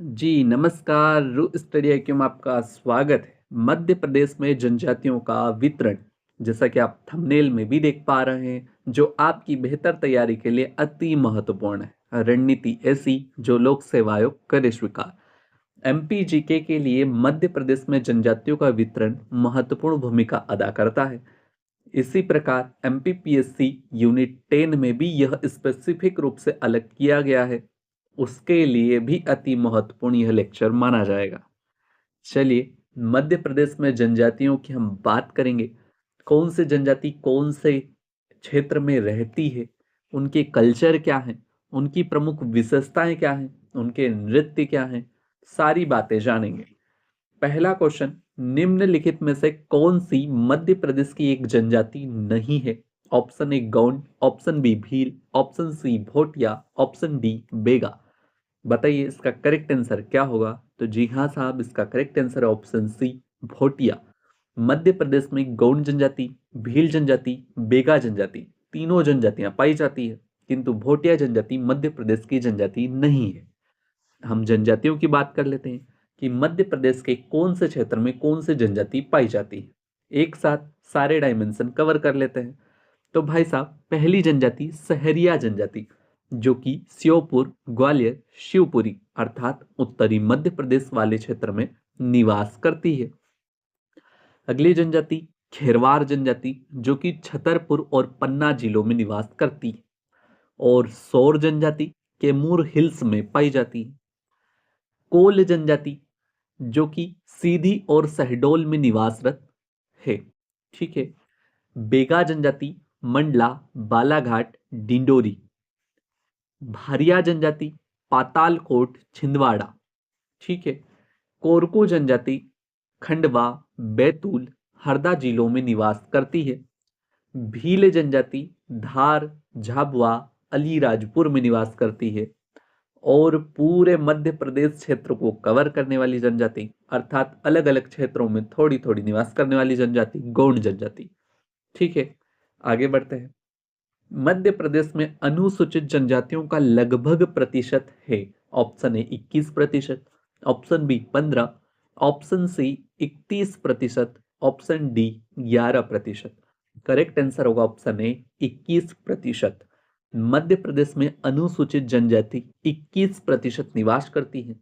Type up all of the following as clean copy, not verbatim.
जी, नमस्कार। रू study IQ में आपका स्वागत है। मध्य प्रदेश में जनजातियों का वितरण, जैसा कि आप थंबनेल में भी देख पा रहे हैं, जो आपकी बेहतर तैयारी के लिए अति महत्वपूर्ण है। रणनीति ऐसी जो लोक सेवा आयोग करे स्वीकार। एमपीजीके के लिए मध्य प्रदेश में जनजातियों का वितरण महत्वपूर्ण भूमिका अदा करता है। इसी प्रकार एमपीपीएससी यूनिट 10 में भी यह स्पेसिफिक रूप से अलग किया गया है। उसके लिए भी अति महत्वपूर्ण यह लेक्चर माना जाएगा। चलिए, मध्य प्रदेश में जनजातियों की हम बात करेंगे। कौन से जनजाति कौन से क्षेत्र में रहती है, उनके कल्चर क्या हैं, उनकी प्रमुख विशेषताएं क्या हैं, उनके नृत्य क्या हैं, सारी बातें जानेंगे। पहला क्वेश्चन, निम्नलिखित में से कौन सी मध्य प्रदेश की एक जनजाति नहीं है? Option A Gond, option B Bhil, option C Bhotia, option D Baiga. बताइए इसका करेक्ट आंसर क्या होगा? तो जी हाँ साहब, इसका करेक्ट आंसर है ऑप्शन सी भोटिया। मध्य प्रदेश में गौंड जनजाति, भील जनजाति, बेगा जनजाति तीनों जनजातियां पाई जाती है, किंतु भोटिया जनजाति मध्य प्रदेश की जनजाति नहीं है। हम जनजातियों की बात कर लेते हैं कि मध्य प्रदेश के कौन से क्षेत्र में कौन से जनजाति पाई जाती है। एक साथ सारे डायमेंशन कवर कर लेते हैं। तो भाई साहब, पहली जनजाति सहरिया जनजाति, जो कि श्योपुर, ग्वालियर, शिवपुरी अर्थात उत्तरी मध्य प्रदेश वाले क्षेत्र में निवास करती है। अगली जनजाति खेरवार जनजाति, जो कि छतरपुर और पन्ना जिलों में निवास करती है। और सौर जनजाति कैमूर हिल्स में पाई जाती है। कोल जनजाति, जो कि सीधी और शहडोल में निवासरत है। ठीक है। बेगा जनजाति मंडला, बालाघाट, डिंडोरी। भारिया जनजाति पातालकोट, छिंदवाड़ा। ठीक है। कोरकू जनजाति खंडवा, बैतूल, हरदा जिलों में निवास करती है। भील जनजाति धार, झाबुआ, अलीराजपुर में निवास करती है। और पूरे मध्य प्रदेश क्षेत्र को कवर करने वाली जनजाति अर्थात अलग अलग क्षेत्रों में थोड़ी थोड़ी निवास करने वाली जनजाति गौंड जनजाति। ठीक है, आगे बढ़ते हैं। मध्य प्रदेश में अनुसूचित जनजातियों का लगभग प्रतिशत है। Option A 21%, option B 15%, option C 31%, option D 11%। Correct answer होगा ऑप्शन ए 21%। मध्य प्रदेश में अनुसूचित जनजाति 21% निवास करती है।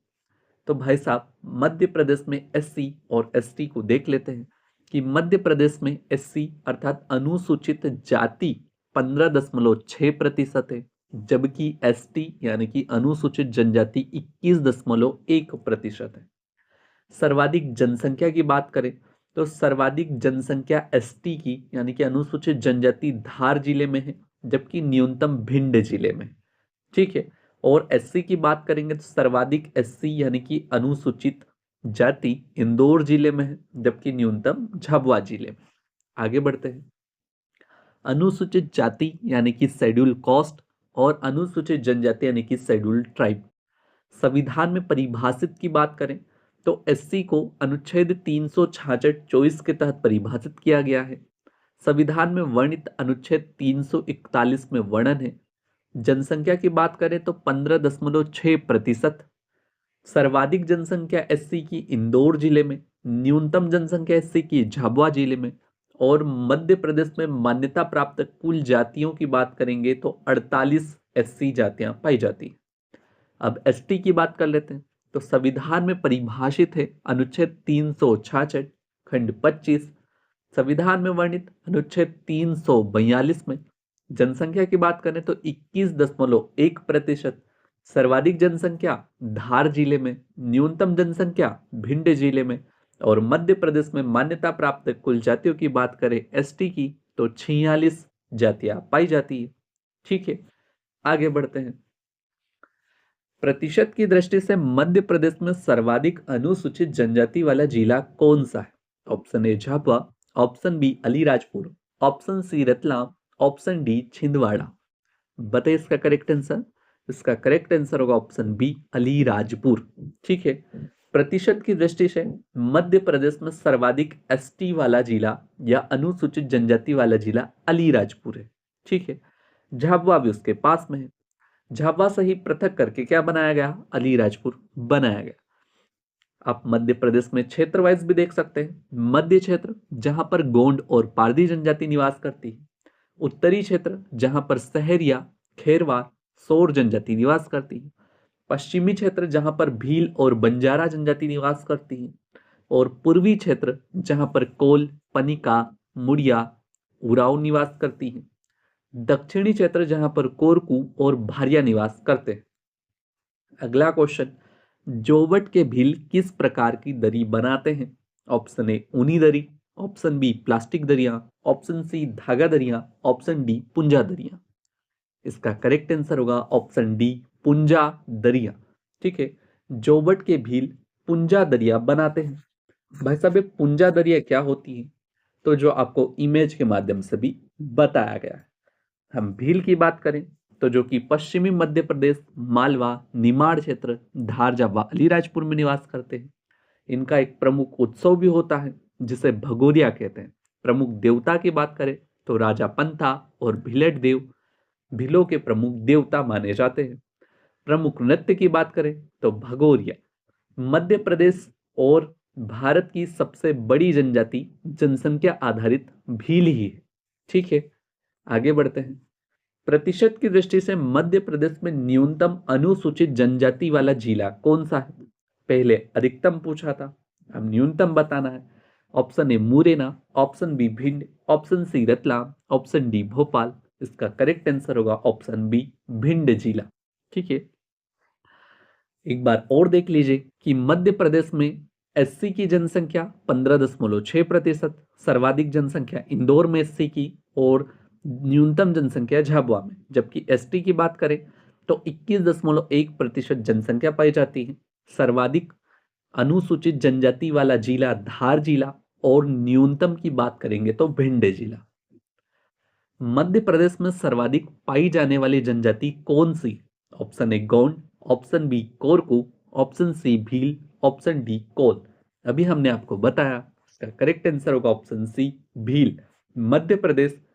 तो भाई साहब, मध्य प्रदेश में एससी और एसटी को देख लेते हैं कि मध्य प्रदेश में एससी अर्थात अनुसूचित जाति 15.6% है, जबकि एसटी यानी कि अनुसूचित जनजाति 21.1% है। सर्वाधिक जनसंख्या की बात करें तो सर्वाधिक जनसंख्या एसटी की यानी कि अनुसूचित जनजाति धार जिले में है, जबकि न्यूनतम भिंड जिले में। ठीक है। और एससी की बात करेंगे तो सर्वाधिक एससी यानी कि अनुसूचित जाति इंदौर जिले में है, जबकि न्यूनतम झाबुआ जिले में। आगे बढ़ते हैं। अनुसूचित जाति यानी कि शेड्यूल कास्ट और अनुसूचित जनजाति यानी कि शेड्यूल ट्राइब। संविधान में परिभाषित की बात करें तो एससी को अनुच्छेद 366(24) के तहत परिभाषित किया गया है। संविधान में वर्णित अनुच्छेद 341 में वर्णन है। जनसंख्या की बात करें तो 15.6%। सर्वाधिक जनसंख्या एससी की इंदौर जिले में, न्यूनतम जनसंख्या एससी की झाबुआ जिले में। और मध्य प्रदेश में मान्यता प्राप्त कुल जातियों की बात करेंगे तो 48 एससी जातियां पाई जाती हैं। अब एसटी की बात कर लेते हैं। तो संविधान में परिभाषित है अनुच्छेद 366 खंड 25। संविधान में वर्णित अनुच्छेद 342 में जनसंख्या की बात करें तो 21.1%। सर्वाधिक जनसंख्या धार जिले में, न्यूनतम जनसंख्या भिंड जिले में। और मध्य प्रदेश में मान्यता प्राप्त कुल जातियों की बात करें एसटी की तो 46 जातियां पाई जाती है। ठीक है, आगे बढ़ते हैं। प्रतिशत की दृष्टि से मध्य प्रदेश में सर्वाधिक अनुसूचित जनजाति वाला जिला कौन सा है? Option A Jhabua, option B Alirajpur, option C Ratlam, option D Chhindwara. बताइए इसका करेक्ट आंसर। इसका करेक्ट आंसर होगा ऑप्शन बी अलीराजपुर। ठीक है। प्रतिशत की दृष्टि से मध्य प्रदेश में सर्वाधिक एसटी वाला जिला या अनुसूचित जनजाति वाला जिला अलीराजपुर है। ठीक है। झाबुआ भी उसके पास में है। झाबुआ से ही पृथक करके क्या बनाया गया, अलीराजपुर बनाया गया। आप मध्य प्रदेश में क्षेत्र वाइज भी देख सकते हैं। मध्य क्षेत्र जहां पर गोंड और पारधी जनजाति निवास करती है। उत्तरी क्षेत्र जहां पर सहरिया, खेरवार, सोर जनजाति निवास करती है। पश्चिमी क्षेत्र जहां पर भील और बंजारा जनजाति निवास करती है। और पूर्वी क्षेत्र जहां पर कोल, पनिका, मुड़िया, उराव निवास करती है। दक्षिणी क्षेत्र जहां पर कोरकू और भारिया निवास करते हैं। अगला क्वेश्चन, जोवट के भील किस प्रकार की दरी बनाते हैं? ऑप्शन ए ऊनी दरी, ऑप्शन बी प्लास्टिक दरिया, ऑप्शन सी धागा दरिया, ऑप्शन डी पुंजा दरिया। इसका करेक्ट आंसर होगा ऑप्शन डी पुंजा दरिया। ठीक है, जोवट के भील पुंजा दरिया बनाते हैं। भाई साहब ये पुंजा दरिया क्या होती है, तो जो आपको इमेज के माध्यम से भी बताया गया है। हम भील की बात करें तो जो कि पश्चिमी मध्य प्रदेश, मालवा, निमाड़ क्षेत्र, धार व अलीराजपुर में निवास करते हैं। इनका एक प्रमुख उत्सव भी होता है जिसे भगोरिया कहते हैं। प्रमुख देवता की बात करें तो राजा पंथा और भिलट देव भीलों के प्रमुख देवता माने जाते हैं। प्रमुख नृत्य की बात करें तो भगोरिया। मध्य प्रदेश और भारत की सबसे बड़ी जनजाति जनसंख्या आधारित भील ही है। ठीक है, आगे बढ़ते हैं। प्रतिशत की दृष्टि से मध्य प्रदेश में न्यूनतम अनुसूचित जनजाति वाला जिला कौन सा है? पहले अधिकतम पूछा था, अब न्यूनतम बताना है। Option A Morena, option B Bhind, option C Ratlam, option D Bhopal. इसका करेक्ट आंसर होगा ऑप्शन बी भिंड जिला। ठीक है, एक बार और देख लीजिए कि मध्य प्रदेश में एससी की जनसंख्या 15.6%, सर्वाधिक जनसंख्या इंदौर में एससी की और न्यूनतम जनसंख्या झाबुआ में। जबकि एसटी की बात करें तो 21.1% जनसंख्या पाई जाती है। सर्वाधिक अनुसूचित जनजाति वाला जिला धार जिला और न्यूनतम की बात करेंगे तो भिंड जिला। मध्य प्रदेश में सर्वाधिक पाई जाने वाली जनजाति कौन सी? Option A Gond, option B Korku, option C Bhil, option D Kol. अभी हमने आपको बताया इसका करेक्ट आंसर होगा ऑप्शन सी भील। मध्य प्रदेश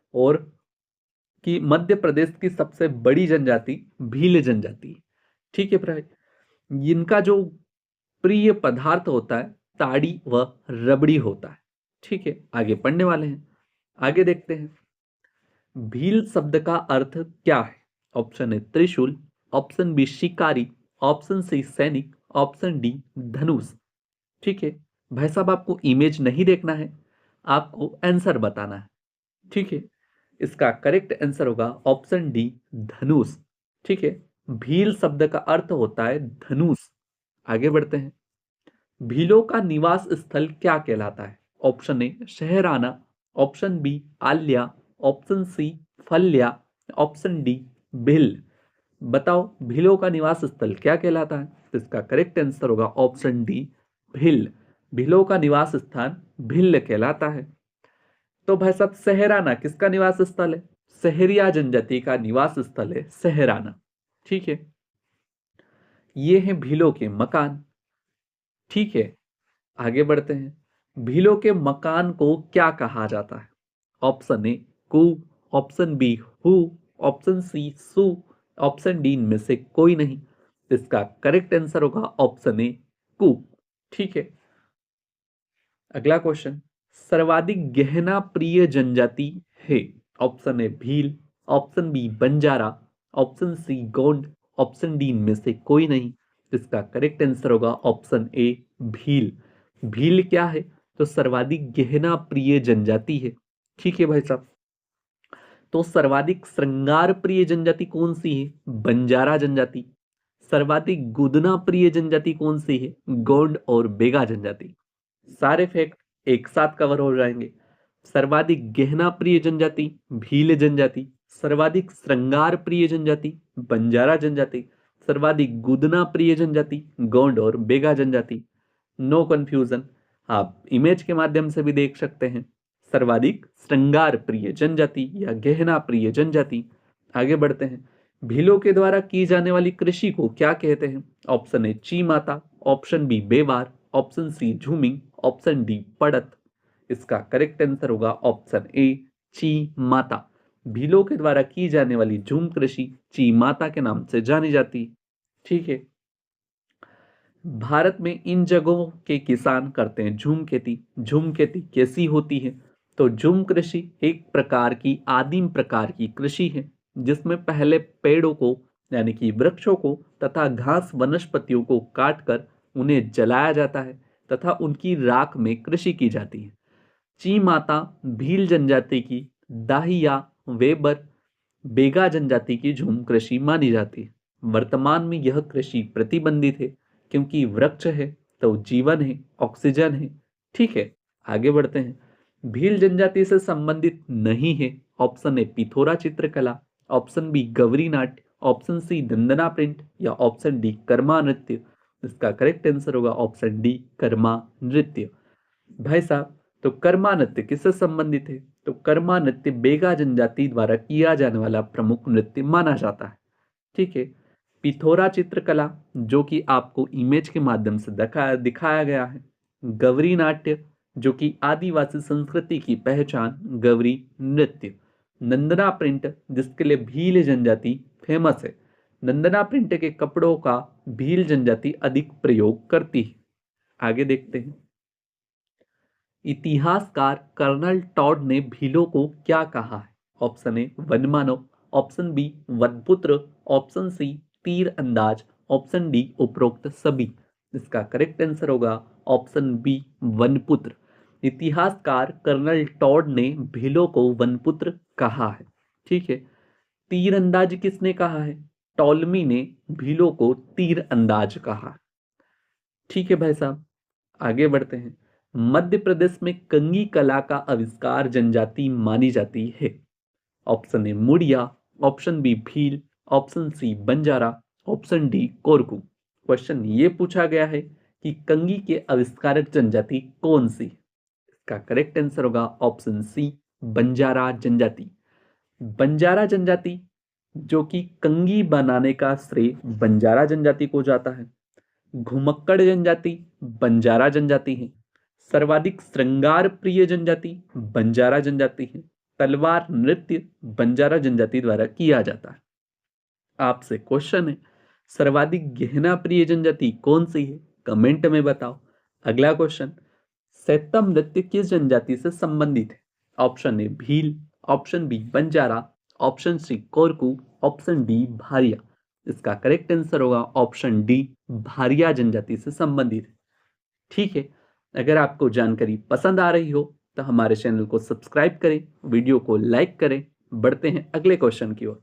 मध्य प्रदेश की सबसे बड़ी जनजाति भील जनजाति। ठीक है भाई, इनका जो प्रिय पदार्थ होता है ताड़ी व रबड़ी होता है। ठीक है, आगे पढ़ने वाले हैं, आगे देखते हैं। भील शब्द का अर्थ क्या है? ऑप्शन ए त्रिशूल, ऑप्शन बी शिकारी, ऑप्शन सी सैनिक, ऑप्शन डी धनुष। ठीक है भाई साहब, आपको इमेज नहीं देखना है, आपको आंसर बताना है। ठीक है, इसका करेक्ट आंसर होगा ऑप्शन डी धनुष। ठीक है, भील शब्द का अर्थ होता है धनुष। आगे बढ़ते हैं। भीलों का निवास स्थल क्या कहलाता है? ऑप्शन ए शहराना, ऑप्शन बी आल्या, ऑप्शन सी फल्या, ऑप्शन डी भिल। बताओ भीलों का निवास स्थल क्या कहलाता है? तो इसका करेक्ट आंसर होगा ऑप्शन डी भिल। भीलों का निवास स्थान भिल कहलाता है। तो भाई साहब सहराना किसका निवास स्थल है? सहरिया जनजाति का निवास स्थल है सहराना। ठीक है, ये हैं भीलों के मकान। ठीक है, आगे बढ़ते हैं। भीलों के मकान को क्या कहा जाता है? ऑप्शन ए कु, ऑप्शन बी हु, ऑप्शन सी सु, ऑप्शन डी इनमें से कोई नहीं। इसका करेक्ट आंसर होगा ऑप्शन ए कु। ठीक है, अगला क्वेश्चन। सर्वाधिक गहना प्रिय जनजाति है? Option A Bhil, option B Banjara, option C Gond, option D इनमें से कोई नहीं। इसका करेक्ट आंसर होगा ऑप्शन ए भील। भील क्या है? तो सर्वाधिक गहना प्रिय जनजाति है। ठीक है भाई साहब, तो सर्वाधिक श्रृंगार प्रिय जनजाति कौन सी है? बंजारा जनजाति। सर्वाधिक गुदना प्रिय जनजाति कौन सी है? गोंड और बेगा जनजाति। सारे फैक्ट एक साथ कवर हो जाएंगे। सर्वाधिक गहना प्रिय जनजाति भील जनजाति, सर्वाधिक श्रृंगार प्रिय जनजाति बंजारा जनजाति, सर्वाधिक गुदना प्रिय जनजाति गोंड और बेगा जनजाति। नो कंफ्यूजन, आप इमेज के माध्यम से भी देख सकते हैं। सर्वाधिक श्रृंगार प्रिय जनजाति या गहना प्रिय जनजाति। आगे बढ़ते हैं। भीलों के द्वारा की जाने वाली कृषि को क्या कहते हैं? ऑप्शन ए ची माता, ऑप्शन बी बेवार, ऑप्शन सी झूमिंग, ऑप्शन डी पड़त। इसका करेक्ट आंसर होगा ऑप्शन ए ची माता। भीलों के द्वारा की जाने वाली झूम कृषि चीमाता के नाम से जानी जाती है। ठीक है। भारत में इन जगहों के किसान करते हैं झूम खेती। झूम खेती कैसी होती है? तो झूम कृषि एक प्रकार की आदिम प्रकार की कृषि है जिसमें पहले पेड़ों को यानी कि वृक्षों को तथा घास वनस्पतियों को काटकर उन्हें जलाया जाता है तथा उनकी राख में कृषि की जाती है। ची माता भील जनजाति की दाहिया वेबर बेगा जनजाति की झूम कृषि मानी जाती है। वर्तमान में यह कृषि प्रतिबंधित है क्योंकि वृक्ष है तो जीवन है, ऑक्सीजन है। ठीक है, आगे बढ़ते हैं। भील जनजाति से संबंधित नहीं है। ऑप्शन ए पिथोरा चित्रकला, ऑप्शन बी गवरी नाट्य, ऑप्शन सी दंदना प्रिंट या ऑप्शन डी कर्मा नृत्य। इसका करेक्ट आंसर होगा ऑप्शन डी कर्मा नृत्य। भाई साहब, तो कर्मा नृत्य किससे संबंधित है? तो कर्मा नृत्य बेगा जनजाति द्वारा किया जाने वाला प्रमुख नृत्य माना जाता है। ठीक है। पिथोरा चित्रकला जो कि आपको इमेज के माध्यम से दिखाया गया है। गवरी नाट्य जो कि आदिवासी संस्कृति की पहचान गवरी नृत्य। नंदना प्रिंट जिसके लिए भील जनजाति फेमस है। नंदना प्रिंट के कपड़ों का भील जनजाति अधिक प्रयोग करती है। आगे देखते हैं। इतिहासकार कर्नल टॉड ने भीलों को क्या कहा है? ऑप्शन ए वनमानव, ऑप्शन बी वनपुत्र, ऑप्शन सी तीर अंदाज, ऑप्शन डी उपरोक्त सभी। इसका करेक्ट आंसर होगा ऑप्शन बी वनपुत्र। इतिहासकार कर्नल टॉड ने भीलों को वनपुत्र कहा है। ठीक है। तीर अंदाज किसने कहा है? टॉलमी ने भीलों को तीर अंदाज कहा। ठीक है भाई साहब, आगे बढ़ते हैं। मध्य प्रदेश में कंगी कला का आविष्कार जनजाति मानी जाती है। Option A Muria, option B Bhil, option C Banjara, option D Korku. Question ये पूछा गया है कि कंगी के आविष्कारक जनजाति कौन सी? इसका करेक्ट आंसर होगा ऑप्शन सी बंजारा जनजाति। बंजारा जनजाति जो कि कंगी बनाने का श्रेय बंजारा जनजाति को जाता है। घुमक्कड़ जनजाति बंजारा जनजाति है। सर्वाधिक श्रृंगार प्रिय जनजाति बंजारा जनजाति है। तलवार नृत्य बंजारा जनजाति द्वारा किया जाता है। आपसे क्वेश्चन है, सर्वाधिक गहना प्रिय जनजाति कौन सी है? कमेंट में बताओ। अगला क्वेश्चन, सैतम नृत्य किस जनजाति से संबंधित है? Option A Bhil, option B Banjara, option C Korku, option D Bharia. इसका करेक्ट आंसर होगा ऑप्शन डी भारिया जनजाति से संबंधित है। ठीक है। अगर आपको जानकारी पसंद आ रही हो तो हमारे चैनल को सब्सक्राइब करें, वीडियो को लाइक करें। बढ़ते हैं अगले क्वेश्चन की ओर।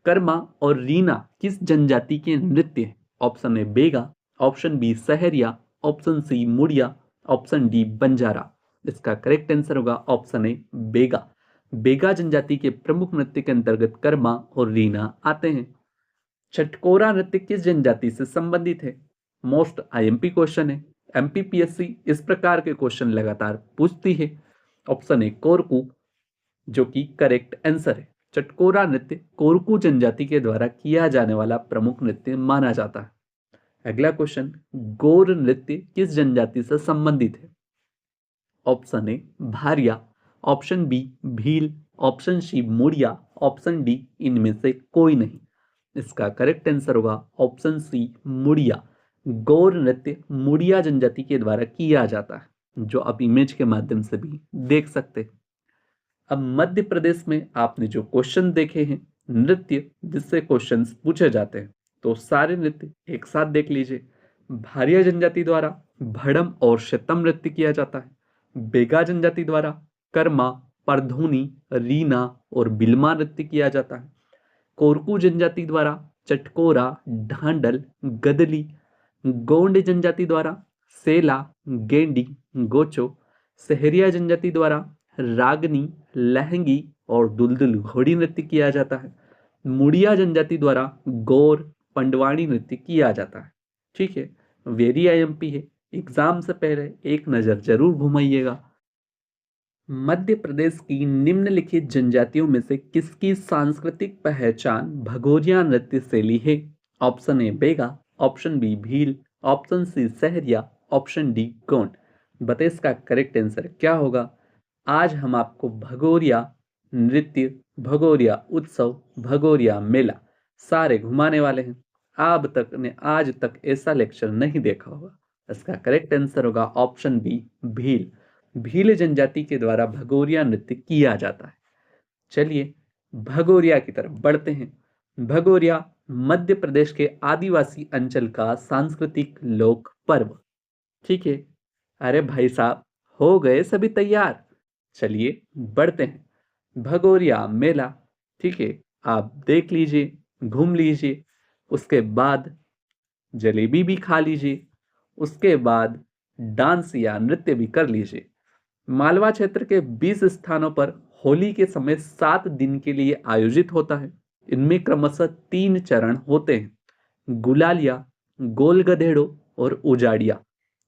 कर्मा और रीना किस जनजाति के नृत्य हैं? Option A Baiga, option B Sahariya, option C Muria, option D Banjara. इसका करेक्ट आंसर होगा ऑप्शन ए बेगा। बेगा जनजाति के प्रमुख नृत्य के अंतर्गत कर्मा और रीना आते हैं। छटकोरा नृत्य किस जनजाति से संबंधित है? मोस्ट आईएमपी क्वेश्चन है। एमपीपीएससी इस प्रकार के क्वेश्चन लगातार पूछती है। ऑप्शन ए कोरकू जो कि करेक्ट आंसर है। चटकोरा नृत्य कोरकू जनजाति के द्वारा किया जाने वाला प्रमुख नृत्य माना जाता है। अगला क्वेश्चन, गौर नृत्य किस जनजाति से संबंधित है? Option A Bharia, option B Bhil, option C Muria, option D इनमें से कोई नहीं। इसका करेक्ट आंसर होगा ऑप्शन सी मुड़िया। गौर नृत्य मुड़िया जनजाति के द्वारा किया जाता है, जो आप इमेज के माध्यम से भी देख सकते हैं। अब मध्य प्रदेश में आपने जो क्वेश्चन देखे हैं नृत्य जिससे क्वेश्चंस पूछे जाते हैं, तो सारे नृत्य एक साथ देख लीजिए। भारिया जनजाति द्वारा भड़म और शतम नृत्य किया जाता है। बेगा जनजाति द्वारा कर्मा, परधोनी, रीना और बिलमा नृत्य किया जाता है। कोरकू जनजाति द्वारा चटकोरा, ढांडल, गदली। गोंड जनजाति द्वारा सेला, गेंडी, गोचो। सहरिया जनजाति द्वारा रागनी, लहंगी और दुलदुल घोड़ी नृत्य किया जाता है। मुड़िया जनजाति द्वारा गौर, पंडवानी नृत्य किया जाता है। ठीक है, वेरी आईएमपी है, एग्जाम से पहले एक नजर जरूर घुमाइएगा। मध्य प्रदेश की निम्नलिखित जनजातियों में से किसकी सांस्कृतिक पहचान भगोरिया नृत्य शैली है? Option A Baiga, option B Bhil, option C Sahariya, option D Gond. बताइए इसका करेक्ट आंसर क्या होगा? आज हम आपको भगोरिया नृत्य, भगोरिया उत्सव, भगोरिया मेला सारे घुमाने वाले हैं। आज तक ऐसा लेक्चर नहीं देखा होगा। इसका करेक्ट आंसर होगा ऑप्शन बी, भील। भील जनजाति के द्वारा भगोरिया नृत्य किया जाता है। चलिए भगोरिया की तरफ बढ़ते हैं। भगोरिया मध्य प्रदेश के आदिवासी अंचल का सांस्कृतिक लोक पर्व। ठीक है। अरे भाई साहब, हो गए सभी तैयार? चलिए बढ़ते हैं। भगोरिया मेला, ठीक है, आप देख लीजिए, घूम लीजिए, उसके बाद जलेबी भी खा लीजिए, उसके बाद डांस या नृत्य भी कर लीजिए। मालवा क्षेत्र के 20 स्थानों पर होली के समय 7 दिन के लिए आयोजित होता है। इनमें क्रमशः 3 चरण होते हैं: गुलालिया, गोल गधेड़ो और उजाड़िया।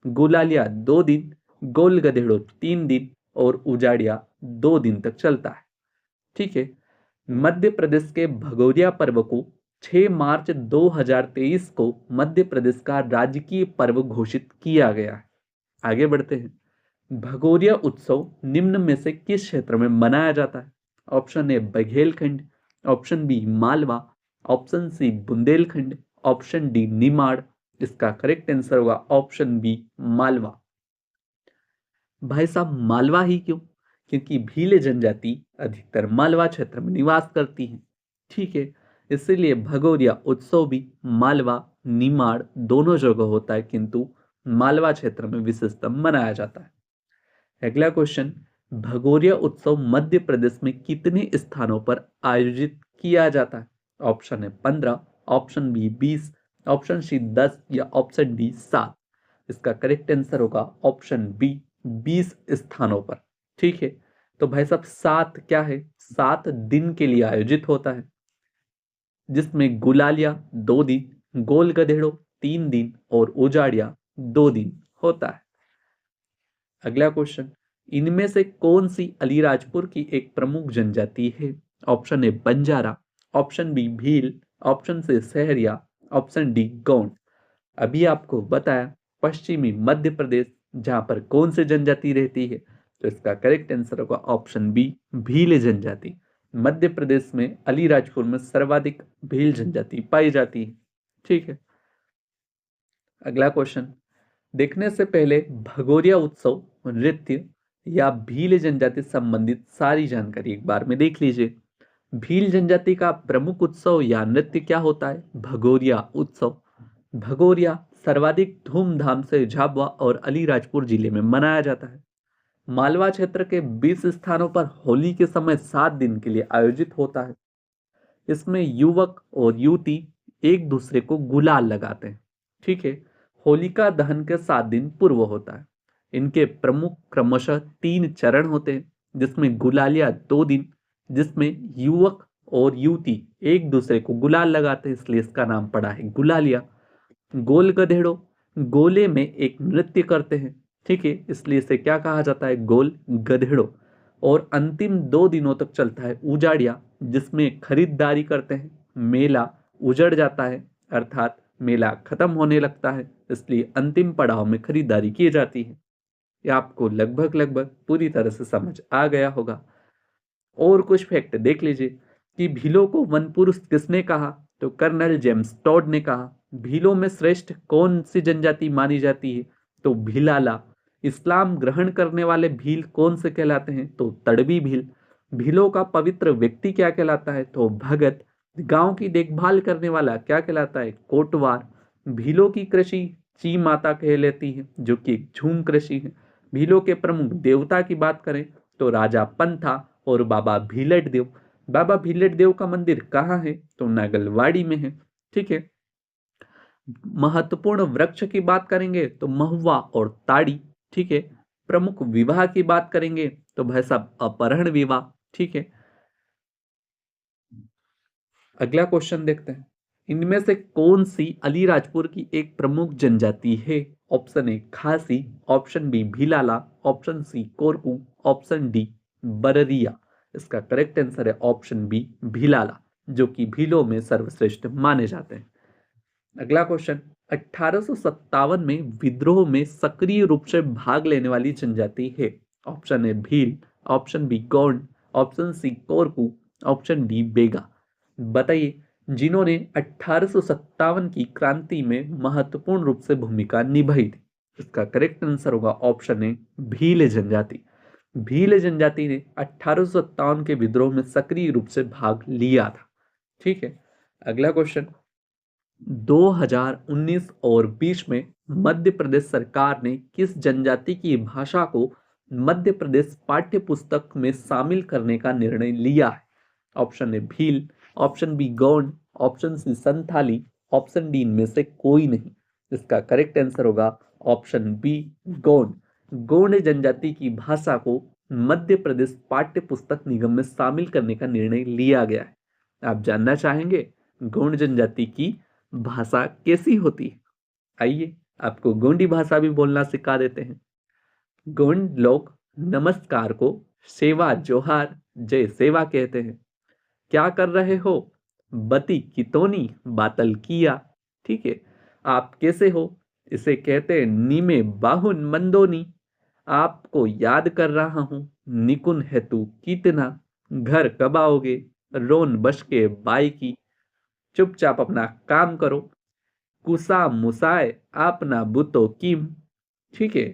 गुलालिया 2 दिन, गोल गधेड़ो 3 दिन और उजाड़िया 2 दिन तक चलता है। ठीक है। मध्य प्रदेश के भगोरिया पर्व को 6 मार्च 2023 को मध्य प्रदेश का राजकीय पर्व घोषित किया गया है। आगे बढ़ते हैं। भगोरिया उत्सव निम्न में से किस क्षेत्र में मनाया जाता है? Option A Baghelkhand, option B Malwa, option C Bundelkhand, option D Nimar. इसका करेक्ट आंसर होगा ऑप्शन बी, मालवा। भाई साहब, मालवा ही क्यों? क्योंकि भील जनजाति अधिकतर मालवा क्षेत्र में निवास करती है। ठीक है। इसीलिए भगोरिया उत्सव भी मालवा, निमाड़ दोनों जगह होता है, किंतु मालवा क्षेत्र में विशेषतः मनाया जाता है। अगला क्वेश्चन, भगोरिया उत्सव मध्य प्रदेश में कितने स्थानों पर आयोजित किया जाता है? ऑप्शन है 15, ऑप्शन बी 20, ऑप्शन सी 10 या ऑप्शन डी 7। इसका करेक्ट आंसर होगा ऑप्शन बी, 20 स्थानों पर। ठीक है। तो भाई साहब 7 क्या है? 7 दिन के लिए आयोजित होता है, जिसमें गुलालिया 2 दिन, गोल गधेड़ो 3 दिन और उजाड़िया 2 दिन होता है। अगला क्वेश्चन, इनमें से कौन सी अलीराजपुर की एक प्रमुख जनजाति है? Option A Banjara, option B Bhil, option C Sahariya, option D Gond. अभी आपको बताया पश्चिमी मध्य प्रदेश, जहां पर कौन सी जनजाति रहती है, तो इसका करेक्ट आंसर होगा ऑप्शन बी, भील जनजाति। मध्य प्रदेश में अलीराजपुर में सर्वाधिक भील जनजाति पाई जाती है। ठीक है। अगला क्वेश्चन, देखने से पहले भगोरिया उत्सव, नृत्य या भील जनजाति संबंधित सारी जानकारी एक बार में देख लीजिए। भील जनजाति का प्रमुख उत्सव या नृत्य क्या होता है? भगोरिया उत्सव। भगोरिया सर्वाधिक धूमधाम से झाबुआ और अलीराजपुर जिले में मनाया जाता है। मालवा क्षेत्र के 20 स्थानों पर होली के समय 7 दिन के लिए आयोजित होता है। इसमें युवक और युवती एक दूसरे को गुलाल लगाते हैं। ठीक है। होलिका दहन के 7 दिन पूर्व होता है। इनके प्रमुख क्रमशः 3 चरण होते हैं, जिसमें गुलालिया 2 दिन, जिसमें युवक और युवती एक दूसरे को गुलाल लगाते हैं, इसलिए इसका नाम पड़ा है गुलालिया। गोल गधेड़ो गोले में एक नृत्य करते हैं। ठीक है, इसलिए इसे क्या कहा जाता है? गोल गधेड़ो। और अंतिम 2 दिनों तक चलता है उजाड़िया, जिसमें खरीदारी करते हैं। मेला उजड़ जाता है, अर्थात मेला खत्म होने लगता है, इसलिए अंतिम पड़ाव में खरीदारी की जाती है। यह आपको लगभग लगभग पूरी तरह से समझ आ गया होगा। और कुछ फैक्ट देख लीजिए कि भीलों को वन पुरुष किसने कहा? तो कर्नल जेम्स टॉड ने कहा। भीलों में श्रेष्ठ कौन सी जनजाति मानी जाती है? तो भीलाला। इस्लाम ग्रहण करने वाले भील कौन से कहलाते हैं? तो तड़वी भील। भीलों का पवित्र व्यक्ति क्या कहलाता है? तो भगत। गांव की देखभाल करने वाला क्या कहलाता है? कोटवार। भीलों की कृषि ची माता कह लेती है, जो कि एक झूम कृषि है। भीलों के प्रमुख देवता की बात करें तो राजा पंथा और बाबा भीलट देव। बाबा भीलट देव का मंदिर कहाँ है? तो नागलवाड़ी में है। ठीक है। महत्वपूर्ण वृक्ष की बात करेंगे तो महुआ और ताड़ी। ठीक है। प्रमुख विवाह की बात करेंगे तो भाई साहब अपहरण विवाह। ठीक है। अगला क्वेश्चन देखते हैं, इनमें से कौन सी अलीराजपुर की एक प्रमुख जनजाति है? Option A Khasi, option B Bhilala, option C Korku, option D Bareria. इसका करेक्ट आंसर है ऑप्शन बी, भीलाला, जो कि भीलों में सर्वश्रेष्ठ माने जाते हैं। अगला क्वेश्चन, 1857 में विद्रोह में सक्रिय रूप से भाग लेने वाली जनजाति है? Option A Bhil, option B Gond, option C Korku, option D Baiga. बताइए, जिन्होंने 1857 की क्रांति में महत्वपूर्ण रूप से भूमिका निभाई थी। इसका करेक्ट आंसर होगा ऑप्शन ए भील जनजाति। भील जनजाति ने 1857 के विद्रोह में सक्रिय रूप से भाग लिया था। ठीक है, अगला क्वेश्चन, 2019 और 20 में मध्य प्रदेश सरकार ने किस जनजाति की भाषा को मध्य प्रदेश पाठ्य पुस्तक में शामिल करने का निर्णय लिया है? Option A Bhil, option B Gond, option C Santhali, option D इनमें से कोई नहीं। इसका करेक्ट आंसर होगा ऑप्शन बी गौंड। गौंड जनजाति की भाषा को मध्य प्रदेश पाठ्य पुस्तक निगम में शामिल करने का निर्णय लिया गया है। आप जानना चाहेंगे गौंड जनजाति की भाषा कैसी होती है? आइए आपको गोंडी भाषा भी बोलना सिखा देते हैं। गोंड लोग नमस्कार को सेवा जोहार जय सेवा कहते हैं। क्या कर रहे हो? बती कितोनी बातल किया। ठीक है, आप कैसे हो? इसे कहते हैं नीमे बाहुन मंदोनी। आपको याद कर रहा हूं, निकुन है तू कितना। घर कब आओगे? रोन बश के बाई की। चुपचाप अपना काम करो। कुसा मुसाए आपना बुतो किम। ठीक है,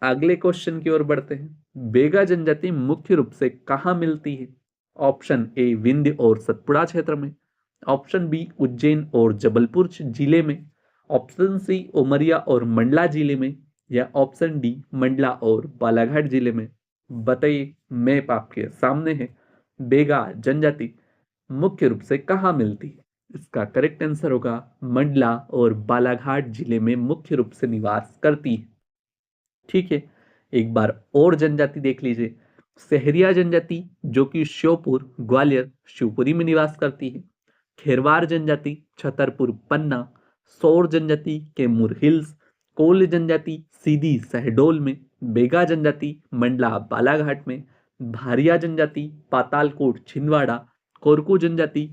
अगले क्वेश्चन की ओर बढ़ते हैं। बेगा जनजाति मुख्य रूप से कहाँ मिलती है? ऑप्शन ए विंध्य और सतपुड़ा क्षेत्र में, ऑप्शन बी उज्जैन और जबलपुर जिले में, ऑप्शन सी उमरिया और मंडला जिले में, या ऑप्शन डी मंडला और बालाघाट जिले में। बताइए, मैप आपके सामने है। बेगा जनजाति मुख्य रूप से कहाँ मिलती है? इसका करेक्ट आंसर होगा मंडला और बालाघाट जिले में मुख्य रूप से निवास करती है। ठीक है, एक बार और जनजाति देख लीजिए। सहरिया जनजाति जो कि श्योपुर, ग्वालियर, शिवपुरी में निवास करती है। खेरवार जनजाति छतरपुर, पन्ना। सौर जनजाति कैमूर हिल्स। कोल जनजाति सीधी शहडोल में। बेगा जनजाति मंडला बालाघाट में। भारिया जनजाति पातालकोट छिंदवाड़ा। कोरकू जनजाति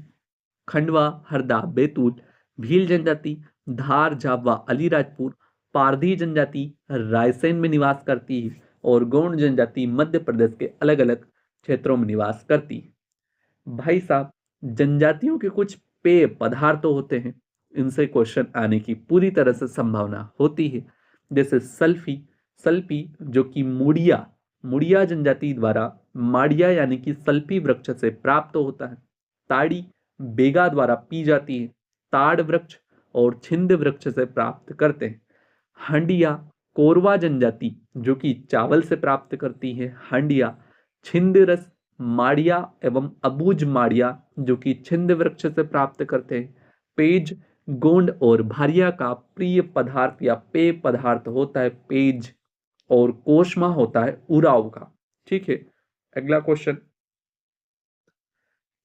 खंडवा हरदा बैतूल। भील जनजाति धार झाबुआ अलीराजपुर। पारधी जनजाति रायसेन में निवास करती है। और गौंड जनजाति मध्य प्रदेश के अलग अलग क्षेत्रों में निवास करती है। भाई साहब, जनजातियों के कुछ पेय पदार्थ होते हैं, इनसे क्वेश्चन आने की पूरी तरह से संभावना होती है। जैसे सल्फी, सल्फी जो कि मुड़िया जनजाति द्वारा माड़िया यानी कि सल्फी वृक्ष से प्राप्त होता है। ताड़ी बेगा द्वारा पी जाती है। ताड़ वृक्ष और छिंद वृक्ष से प्राप्त करते हैं। हंडिया कोरवा जनजाति जो कि चावल से प्राप्त करती है। हंडिया छिंद रस माड़िया एवं अबूझ माड़िया जो कि छिंद वृक्ष से प्राप्त करते हैं। पेज गोंड और भारिया का प्रिय पदार्थ या पेय पदार्थ होता है पेज, और कोशमा होता है उराव का। ठीक है, अगला क्वेश्चन,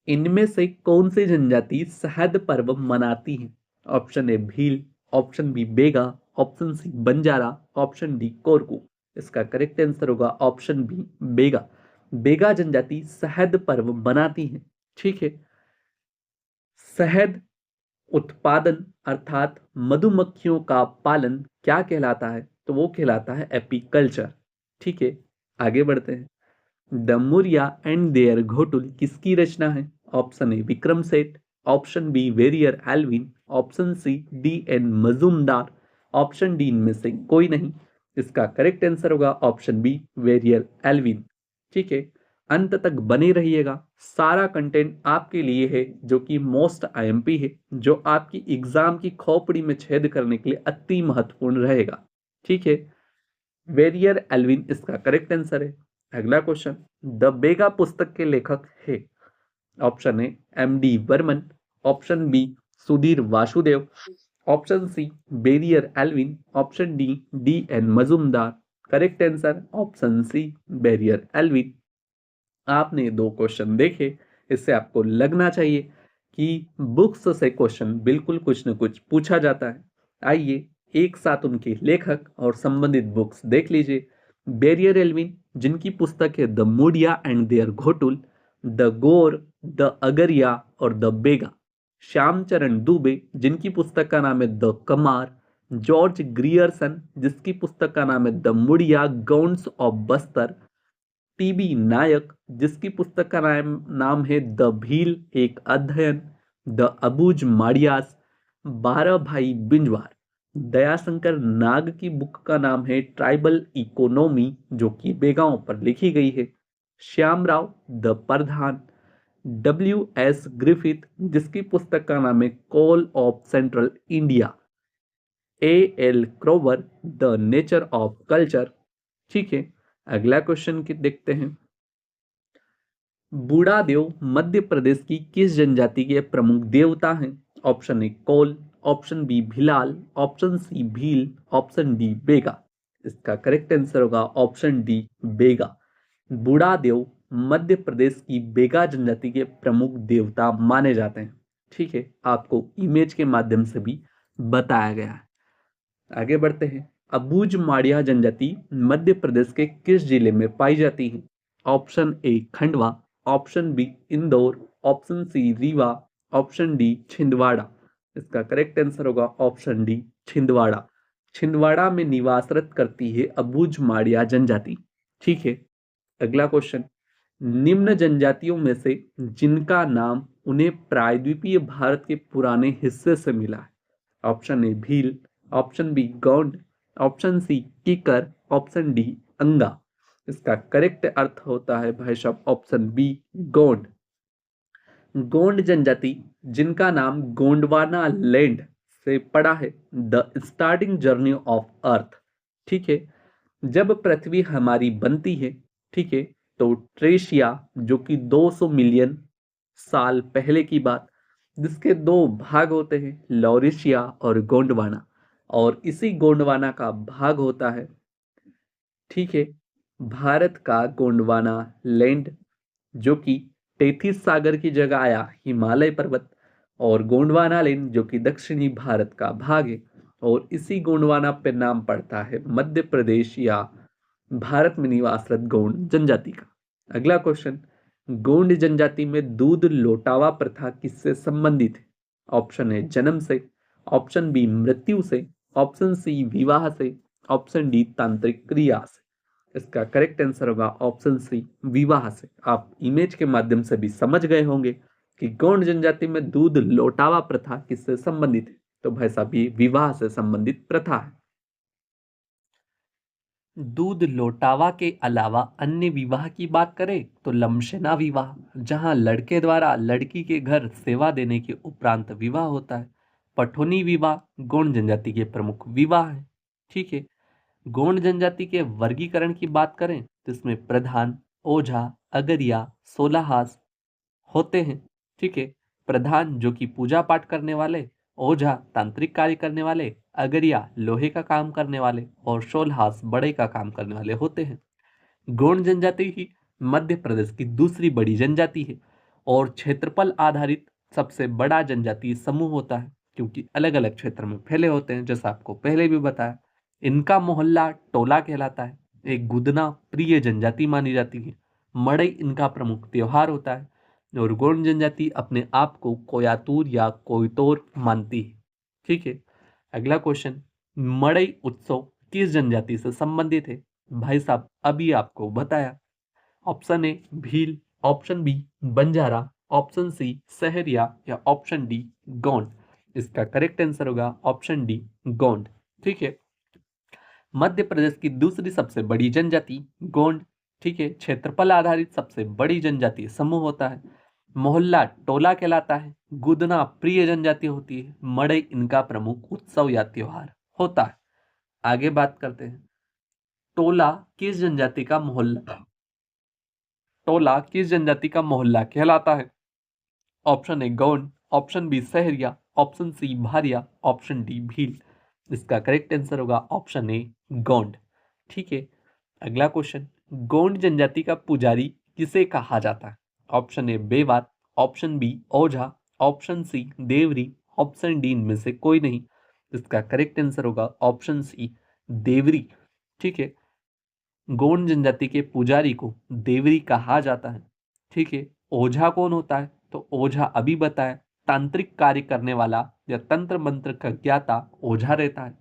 इनमें से कौन सी जनजाति शहद पर्व मनाती है? Option A Bhil, option B Baiga, option C Banjara, option D Korku. इसका करेक्ट आंसर होगा ऑप्शन बी बेगा। बेगा जनजाति शहद पर्व मनाती है। ठीक है, शहद उत्पादन अर्थात मधुमक्खियों का पालन क्या कहलाता है? तो वो कहलाता है एपीकल्चर। ठीक है, आगे बढ़ते हैं। The Muria and their ghotul किसकी रचना है? Option A Vikram Seth, option B Verrier Elwin, option C D N Majumdar, option D इनमें से कोई नहीं। इसका करेक्ट आंसर होगा ऑप्शन बी वेरियर एल्विन। ठीक है, अंत तक बने रहिएगा, सारा कंटेंट आपके लिए है जो कि मोस्ट आईएमपी है, जो आपकी एग्जाम की खोपड़ी में छेद करने के लिए अति महत्वपूर्ण रहेगा। ठीक है, वेरियर एल्विन इसका करेक्ट आंसर है। अगला क्वेश्चन, द बेगा पुस्तक के लेखक है? Option A M D Barman, option B Sudhir Vasudev, option C Verrier Elwin, option D D N Majumdar. Correct answer option C Verrier Elwin. आपने दो क्वेश्चन देखे, इससे आपको लगना चाहिए कि बुक्स से क्वेश्चन बिल्कुल कुछ न कुछ पूछा जाता है। आइए एक साथ उनके लेखक और संबंधित बुक्स देख लीजिए। बेरियर एल्विन जिनकी पुस्तक है the Muria and their ghotul, the Gaur, the Agaria और द बेगा। श्यामचरण दुबे जिनकी पुस्तक का नाम है द कमार। जॉर्ज ग्रियर्सन जिसकी पुस्तक का नाम है the Muria Gonds of Bastar. T B Nayak, जिसकी पुस्तक का नाम है द भील एक अध्ययन, द अबूझ माड़ियास, 12 भाई बिंजवार। दयाशंकर नाग की बुक का नाम है ट्राइबल इकोनॉमी, जो कि बेगांव पर लिखी गई है। Shyamrao the Pradhan, W.S. Griffith, जिसकी पुस्तक का नाम है Kol of central India. A.L. Kroeber, the nature of culture. ठीक है, अगला क्वेश्चन की देखते हैं। बूढ़ादेव मध्य प्रदेश की किस जनजाति के प्रमुख देवता हैं? Option A Kol, option B Bhilal, option C Bhil, option D Baiga. इसका करेक्ट आंसर होगा ऑप्शन डी बेगा। बूढ़ादेव मध्य प्रदेश की बेगा जनजाति के प्रमुख देवता माने जाते हैं। ठीक है, आपको इमेज के माध्यम से भी बताया गया है। आगे बढ़ते हैं। अबूझ माड़िया जनजाति मध्य प्रदेश के किस जिले में पाई जाती है? Option A Khandwa, option B Indore, option C Rewa, option D Chhindwara. इसका करेक्ट आंसर होगा ऑप्शन डी छिंदवाड़ा। छिंदवाड़ा में निवासरत करती है अबूझ माड़िया जनजाति। ठीक है, अगला क्वेश्चन। निम्न जनजातियों में से जिनका नाम उन्हें प्रायद्वीपीय भारत के पुराने हिस्से से मिला है? Option A Bhil, option B Gond, option C कीकर, ऑप्शन डी अंगा। इसका करेक्ट अर्थ होता है भाई साहब ऑप्शन बी गोंड। गोंड जनजाति, जिनका नाम गोंडवाना लैंड से पड़ा है, the starting journey of earth. ठीक है, जब पृथ्वी हमारी बनती है, ठीक है, तो ट्रेशिया, जो कि 200 मिलियन साल पहले की बात, जिसके दो भाग होते हैं, लॉरेशिया और गोंडवाना, और इसी गोंडवाना का भाग होता है, ठीक है, भारत का गोंडवाना लैंड, जो कि टेथिस सागर की जगह आया हिमालय पर्वत, और गोंडवाना लैंड जो कि दक्षिणी भारत का भाग है, और इसी गोंडवाना पे नाम पड़ता है मध्य प्रदेश या भारत में निवासरत गोंड जनजाति का। अगला क्वेश्चन। गोंड जनजाति में दूध लौटावा प्रथा किससे संबंधित है? ऑप्शन ए जन्म से, ऑप्शन बी मृत्यु से, ऑप्शन सी विवाह से, ऑप्शन डी तांत्रिक क्रिया से। इसका करेक्ट आंसर होगा ऑप्शन सी विवाह से। आप इमेज के माध्यम से भी समझ गए होंगे कि गोंड जनजाति में दूध लौटावा प्रथा किससे संबंधित है। तो भाई साहब ये विवाह से संबंधित प्रथा है। दूध लौटावा के अलावा अन्य विवाह की बात करें तो लमशेना विवाह, जहां लड़के द्वारा लड़की के घर सेवा देने के उपरांत विवाह होता है। पठोनी विवाह गोंड जनजाति के प्रमुख विवाह है। ठीक है, गोंड जनजाति के वर्गीकरण की बात करें तो इसमें प्रधान, ओझा, अगरिया, सोलाहास होते हैं। ठीक है, प्रधान जो कि पूजा पाठ करने वाले, ओझा तांत्रिक कार्य करने वाले, अगरिया लोहे का काम करने वाले, और शोलहास बड़े का काम करने वाले होते हैं। गोंड जनजाति ही मध्य प्रदेश की दूसरी बड़ी जनजाति है और क्षेत्रफल आधारित सबसे बड़ा जनजातीय समूह होता है, क्योंकि अलग अलग क्षेत्र में फैले होते हैं, जैसा आपको पहले भी बताया। इनका मोहल्ला टोला कहलाता है। एक गुदना प्रिय जनजाति मानी जाती है। मड़ई इनका प्रमुख त्योहार होता है, और गोंड जनजाति अपने आप को कोयातूर या कोयतोर मानती है। ठीक है, अगला क्वेश्चन। मड़ई उत्सव किस जनजाति से संबंधित है? भाई साहब अभी आपको बताया। Option A Bhil, option B Banjara, option C Sahariya, या ऑप्शन डी गोंड। इसका करेक्ट आंसर होगा ऑप्शन डी गोंड। ठीक है, मध्य प्रदेश की दूसरी सबसे बड़ी जनजाति गोंड। ठीक है, क्षेत्रफल आधारित सबसे बड़ी जनजाति समूह होता है। मोहल्ला टोला कहलाता है। गुदना प्रिय जनजाति होती है। मड़ई इनका प्रमुख उत्सव या त्योहार होता है। आगे बात करते हैं। टोला किस जनजाति का मोहल्ला टोला किस जनजाति का मोहल्ला कहलाता है? Option A Gond, option B Sahariya, option C Bharia, option D Bhil. इसका करेक्ट आंसर होगा ऑप्शन ए गौंड। ठीक है, अगला क्वेश्चन। गौंड जनजाति का पुजारी किसे कहा जाता है? ऑप्शन ए बेवार, ऑप्शन बी ओझा, ऑप्शन सी देवरी, ऑप्शन डी इनमें से कोई नहीं। इसका करेक्ट आंसर होगा ऑप्शन सी देवरी। ठीक है, गोंड जनजाति के पुजारी को देवरी कहा जाता है। ठीक है, ओझा कौन होता है? तो ओझा अभी बताया, तांत्रिक कार्य करने वाला या तंत्र मंत्र का ज्ञाता ओझा रहता है।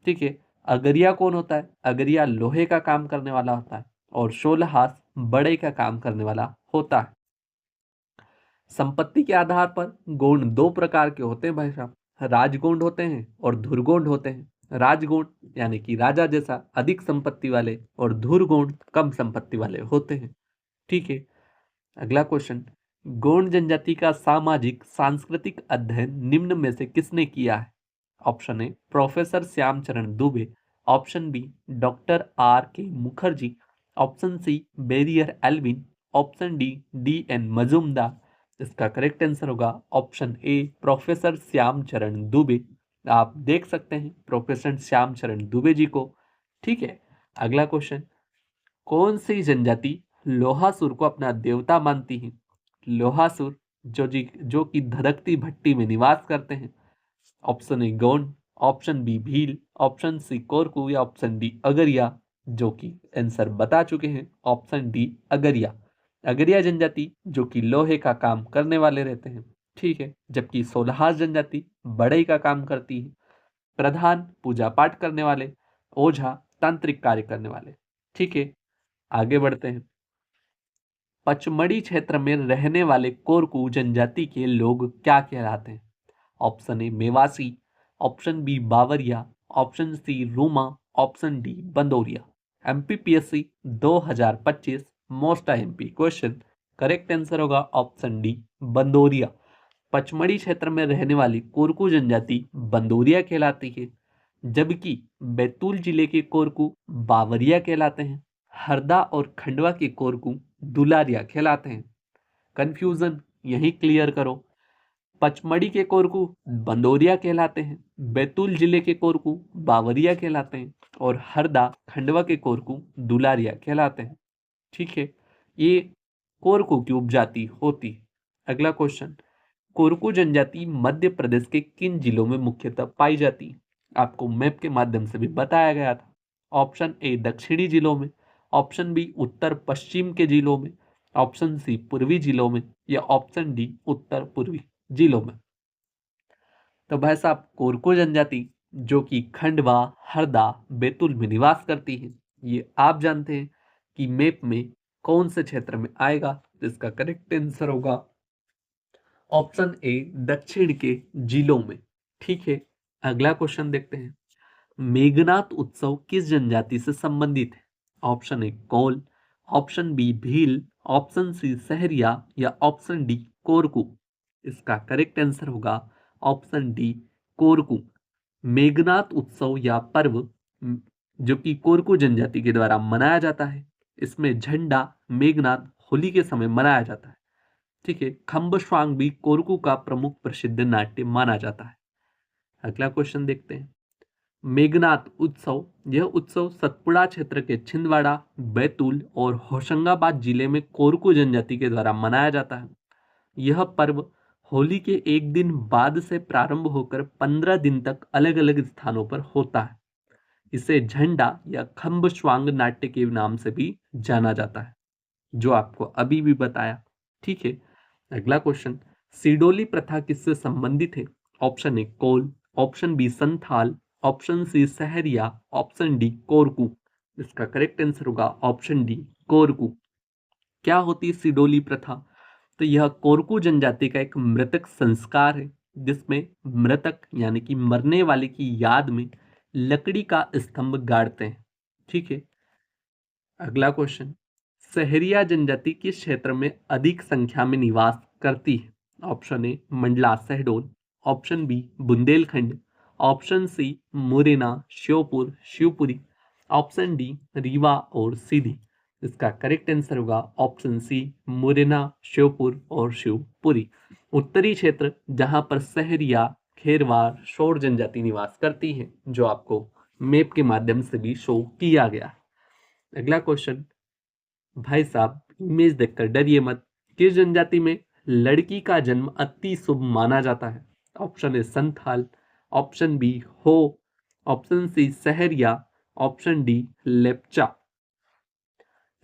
ठीक है, अगरिया कौन होता है? अगरिया लोहे का काम करने वाला होता है। और 16 हाथ बढ़ई का काम करने वाला होता है। संपत्ति के आधार पर गोंड दो प्रकार के होते हैं भाई साहब, राजगोंड होते हैं और धुरगोंड होते हैं। राजगोंड यानी कि राजा जैसा अधिक संपत्ति वाले और धुरगोंड कम संपत्ति वाले होते हैं। ठीक है, अगला क्वेश्चन, गोंड जनजाति का सामाजिक सांस्कृतिक अध्ययन निम्न में से किसने किया है? Option A professor Shyamcharan Dube, option B doctor R K Mukherjee, option C Verrier Elwin, option D D N Majumdar. इसका करेक्ट आंसर होगा option A professor Shyamcharan Dube. आप देख सकते हैं प्रोफेसर श्यामचरण दुबे जी को। ठीक है, अगला क्वेश्चन, कौन सी जनजाति लोहासुर को अपना देवता मानती है? लोहासुर जो कि धधकती भट्टी में निवास करते हैं। Option A Gond, option B Bhil, option C Korku या ऑप्शन डी अगरिया, जो कि आंसर बता चुके हैं ऑप्शन डी अगरिया। अगरिया जनजाति जो कि लोहे का काम करने वाले रहते हैं। ठीक है, जबकि सोलहास जनजाति बढ़ई का काम करती है। प्रधान पूजा पाठ करने वाले, ओझा तांत्रिक कार्य करने वाले। ठीक है, आगे बढ़ते हैं। पचमढ़ी क्षेत्र में रहने वाले कोरकू जनजाति के लोग क्या कहलाते हैं? Option A Mewasi, option B Bawariya, option C Ruma, option D Bandoriya. MPPSC 2025 most IMP question. Correct answer होगा ऑप्शन डी बंदोरिया। पचमढ़ी क्षेत्र में रहने वाली कोरकू जनजाति बंदोरिया कहलाती है, जबकि बैतूल जिले के कोरकू बावरिया कहलाते हैं। हरदा और खंडवा के कोरकू दुलारिया कहलाते हैं। कंफ्यूजन यही क्लियर करो। पचमढ़ी के कोरकू बंदोरिया कहलाते हैं, बैतूल जिले के कोरकू बावरिया कहलाते हैं और हरदा खंडवा के कोरकू दुलारिया कहलाते हैं। ठीक है, ये कोरकू की उपजाति होती है। अगला क्वेश्चन, कोरकू जनजाति मध्य प्रदेश के किन जिलों में मुख्यतः पाई जाती है? आपको मैप के माध्यम से भी बताया गया था। ऑप्शन ए दक्षिणी जिलों में, ऑप्शन बी उत्तर पश्चिम के जिलों में, ऑप्शन सी पूर्वी जिलों में या ऑप्शन डी उत्तर पूर्वी जिलों में। तो भाई साहब कोरकू जनजाति जो कि खंडवा, हरदा, बैतूल में निवास करती है, ये आप जानते हैं कि मैप में कौन से क्षेत्र में आएगा। तो इसका करेक्ट आंसर होगा ऑप्शन ए दक्षिण के जिलों में। ठीक है, अगला क्वेश्चन देखते हैं। मेघनाथ उत्सव किस जनजाति से संबंधित है? Option A Kol, option B Bhil, option C Sahariya या ऑप्शन डी कोरकू। इसका करेक्ट आंसर होगा ऑप्शन डी कोरकू। मेघनाथ उत्सव या पर्व जो कि कोरकू जनजाति के द्वारा मनाया जाता है, इसमें झंडा मेघनाथ होली के समय मनाया जाता है। ठीक है, खम्बश्वांग भी कोरकू का प्रमुख प्रसिद्ध नाट्य माना जाता है। अगला क्वेश्चन देखते हैं। मेघनाथ उत्सव, यह उत्सव सतपुड़ा क्षेत्र के छिंदवाड़ा, बैतूल और होशंगाबाद जिले में कोरकू जनजाति के द्वारा मनाया जाता है। यह पर्व होली के एक दिन बाद से प्रारंभ होकर 15 दिन तक अलग अलग स्थानों पर होता है। इसे झंडा या खम्बश्वांग नाट्य के नाम से भी जाना जाता है, जो आपको अभी भी बताया। ठीक है, अगला क्वेश्चन, सिडोली प्रथा किससे संबंधित है? Option A Kol, option B Santhal, option C Sahariya, option D Korku. इसका करेक्ट आंसर होगा ऑप्शन डी कोरकू। क्या होती है सिडोली प्रथा? तो यह कोरकू जनजाति का एक मृतक संस्कार है, जिसमें मृतक यानी कि मरने वाले की याद में लकड़ी का स्तंभ गाड़ते हैं। ठीक है, अगला क्वेश्चन, सहरिया जनजाति किस क्षेत्र में अधिक संख्या में निवास करती है? Option A Mandla Shahdol, option B Bundelkhand, option C Morena, Sheopur, Shivpuri, option D Rewa और सीधी। इसका करेक्ट आंसर होगा ऑप्शन सी मुरैना, श्योपुर और शिवपुरी। उत्तरी क्षेत्र जहां पर सहरिया, खेरवार, शोर जनजाति निवास करती है, जो आपको मैप के माध्यम से भी शो किया गया। अगला क्वेश्चन, भाई साहब इमेज देखकर डरिए मत। किस जनजाति में लड़की का जन्म अति शुभ माना जाता है? Option A Santhal, option B Ho, option C Sahariya, option D Lepcha.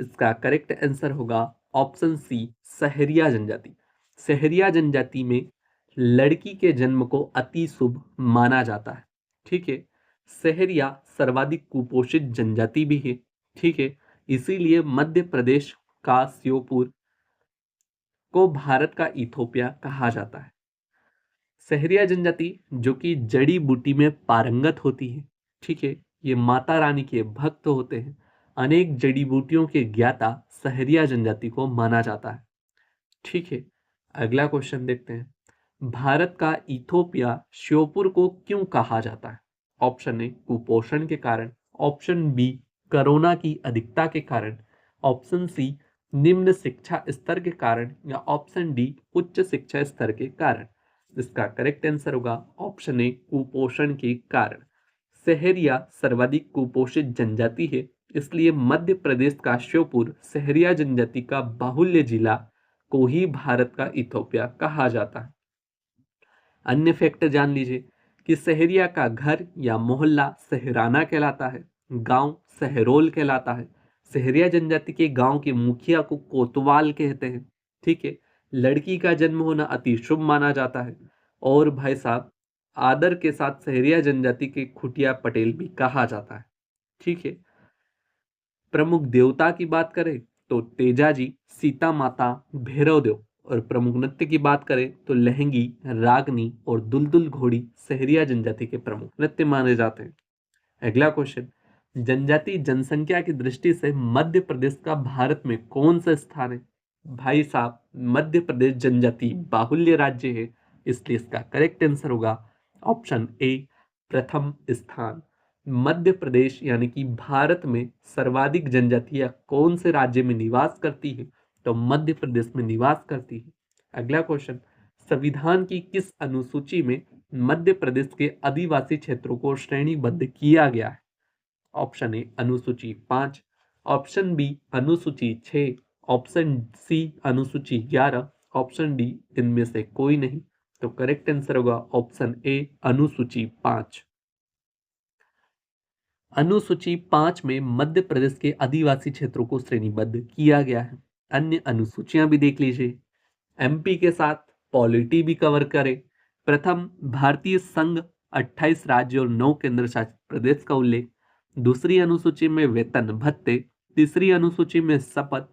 इसका करेक्ट आंसर होगा ऑप्शन सी सहरिया जनजाति। सहरिया जनजाति में लड़की के जन्म को अति शुभ माना जाता है। ठीक है, सहरिया सर्वाधिक कुपोषित जनजाति भी है। ठीक है, इसीलिए मध्य प्रदेश का श्योपुर को भारत का इथोपिया कहा जाता है। सहरिया जनजाति जो कि जड़ी बूटी में पारंगत होती है, ठीक है, ये माता रानी के भक्त होते हैं। अनेक जड़ी बूटियों के ज्ञाता सहरिया जनजाति को माना जाता है। ठीक है, अगला क्वेश्चन देखते हैं। भारत का इथोपिया श्योपुर को क्यों कहा जाता है? ऑप्शन ए कुपोषण के कारण, ऑप्शन बी कोरोना की अधिकता के कारण, ऑप्शन सी निम्न शिक्षा स्तर के कारण, या ऑप्शन डी उच्च शिक्षा स्तर के कारण। इसका करेक्ट आंसर होगा ऑप्शन ए कुपोषण के कारण। सहरिया सर्वाधिक कुपोषित जनजाति है, इसलिए मध्य प्रदेश का श्योपुर सहरिया जनजाति का बाहुल्य जिला को ही भारत का इथोपिया कहा जाता है। अन्य फैक्ट जान लीजिए कि सहरिया का घर या मोहल्ला सहराना कहलाता है, गांव सहरोल कहलाता है। सहरिया जनजाति के गांव के मुखिया को कोतवाल कहते हैं। ठीक है, लड़की का जन्म होना अति शुभ माना जाता है। और भाई साहब, आदर के साथ सहरिया जनजाति के खुटिया पटेल भी कहा जाता है। ठीक है, प्रमुख देवता की बात करें तो तेजाजी, सीता माता, भैरव देव। और प्रमुख नृत्य की बात करें तो लहंगी, रागनी और दुलदुल घोड़ी सहरिया जनजाति के प्रमुख नृत्य माने जाते हैं। अगला क्वेश्चन, जनजाति जनसंख्या की दृष्टि से मध्य प्रदेश का भारत में कौन सा स्थान है? भाई साहब, मध्य प्रदेश जनजाति बाहुल्य राज्य है, इसलिए इसका करेक्ट आंसर होगा ऑप्शन ए प्रथम स्थान। मध्य प्रदेश यानी कि भारत में सर्वाधिक जनजातियां कौन से राज्य में निवास करती है? तो मध्य प्रदेश में निवास करती है। अगला क्वेश्चन, संविधान की किस अनुसूची में मध्य प्रदेश के आदिवासी क्षेत्रों को श्रेणीबद्ध किया गया है? ऑप्शन ए अनुसूची 5, ऑप्शन बी अनुसूची 6, ऑप्शन सी अनुसूची 11, ऑप्शन डी इनमें से कोई नहीं। तो करेक्ट आंसर होगा ऑप्शन ए अनुसूची 5। अनुसूची 5 में मध्य प्रदेश के आदिवासी क्षेत्रों को श्रेणीबद्ध किया गया है। अन्य अनुसूचियां भी देख लीजिए, एमपी के साथ पॉलिटी भी कवर करें। प्रथम, भारतीय संघ 28 राज्य और 9 केंद्र शासित प्रदेश का उल्लेख। दूसरी अनुसूची में वेतन भत्ते। तीसरी अनुसूची में शपथ।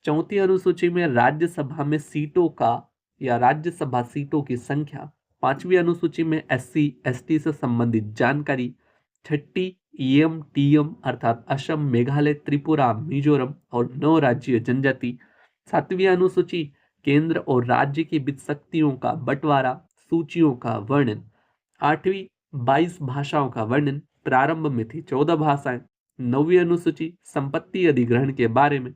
चौथी अनुसूची में राज्यसभा में सीटों का या राज्यसभा सीटों की संख्या। पांचवी अनुसूची में एससी एसटी से संबंधित जानकारी। छठी ईएम टीएम अर्थात असम, मेघालय, त्रिपुरा, मिजोरम और 9 राज्य जनजाति। सातवीं अनुसूची केंद्र और राज्य की बीच शक्तियों का बंटवारा, सूचियों का वर्णन। आठवीं 22 भाषाओं का वर्णन, प्रारंभ में थी 14 भाषाएं। नौवीं अनुसूची संपत्ति अधिग्रहण के बारे में।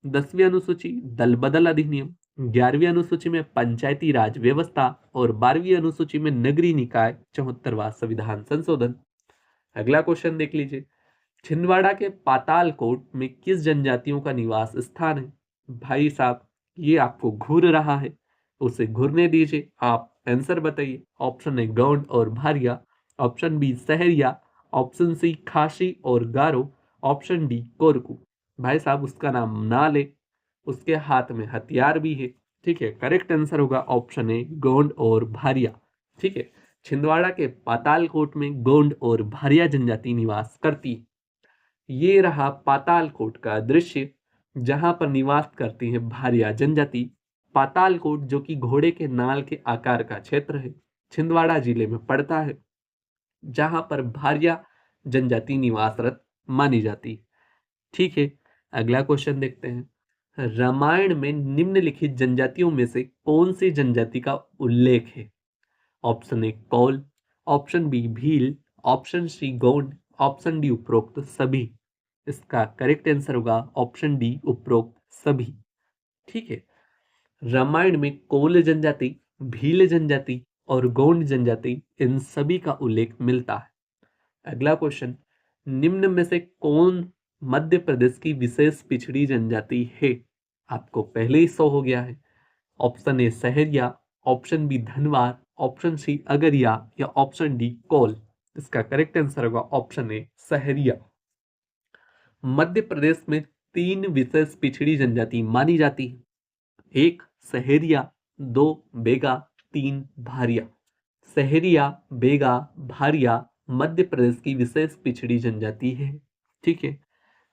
10वीं अनुसूची दल बदल अधिनियम। 11वीं अनुसूची में पंचायती राज व्यवस्था और 12वीं अनुसूची में नगरीय निकाय 74वां संविधान संशोधन। अगला क्वेश्चन देख लीजिए, छिंदवाड़ा के पातालकोट में किस जनजातियों का निवास स्थान है? भाई साहब, ये आपको घूर रहा है, उसे घूरने दीजिए, आप आंसर बताइए। ऑप्शन ए गौंड और Bharia, option B Sahariya, option C Khasi और गारो, ऑप्शन डी कोरकू। भाई साहब, उसका नाम ना ले, उसके हाथ में हथियार भी है। ठीक है, करेक्ट आंसर होगा ऑप्शन ए गोंड और भारिया। ठीक है, छिंदवाड़ा के पातालकोट में गोंड और भारिया जनजाति निवास करती है। ये रहा पातालकोट का दृश्य, जहां पर निवास करती है भारिया जनजाति। पातालकोट जो कि घोड़े के नाल के आकार का क्षेत्र है, छिंदवाड़ा जिले में पड़ता है, जहां पर भारिया जनजाति निवासरत मानी जाती है। ठीक है, अगला क्वेश्चन देखते हैं। रामायण में निम्नलिखित जनजातियों में से कौन सी जनजाति का उल्लेख है? Option A Kol, option B Bhil, option C Gond, option D उपरोक्त सभी। इसका करेक्ट आंसर होगा ऑप्शन डी उपरोक्त सभी। ठीक है, रामायण में कौल जनजाति, भील जनजाति और गौंड जनजाति, इन सभी का उल्लेख मिलता है। अगला क्वेश्चन, निम्न में से कौन मध्य प्रदेश की विशेष पिछड़ी जनजाति है? आपको पहले ही शो हो गया है। Option A Sahariya, option B Dhanwar, option C Agaria या ऑप्शन डी कौल। इसका करेक्ट आंसर होगा ऑप्शन ए सहरिया। मध्य प्रदेश में 3 विशेष पिछड़ी जनजाति मानी जाती है। 1 सहरिया, 2 बेगा, 3 भारिया। सहरिया, बेगा, भारिया मध्य प्रदेश की विशेष पिछड़ी जनजाति है। ठीक है,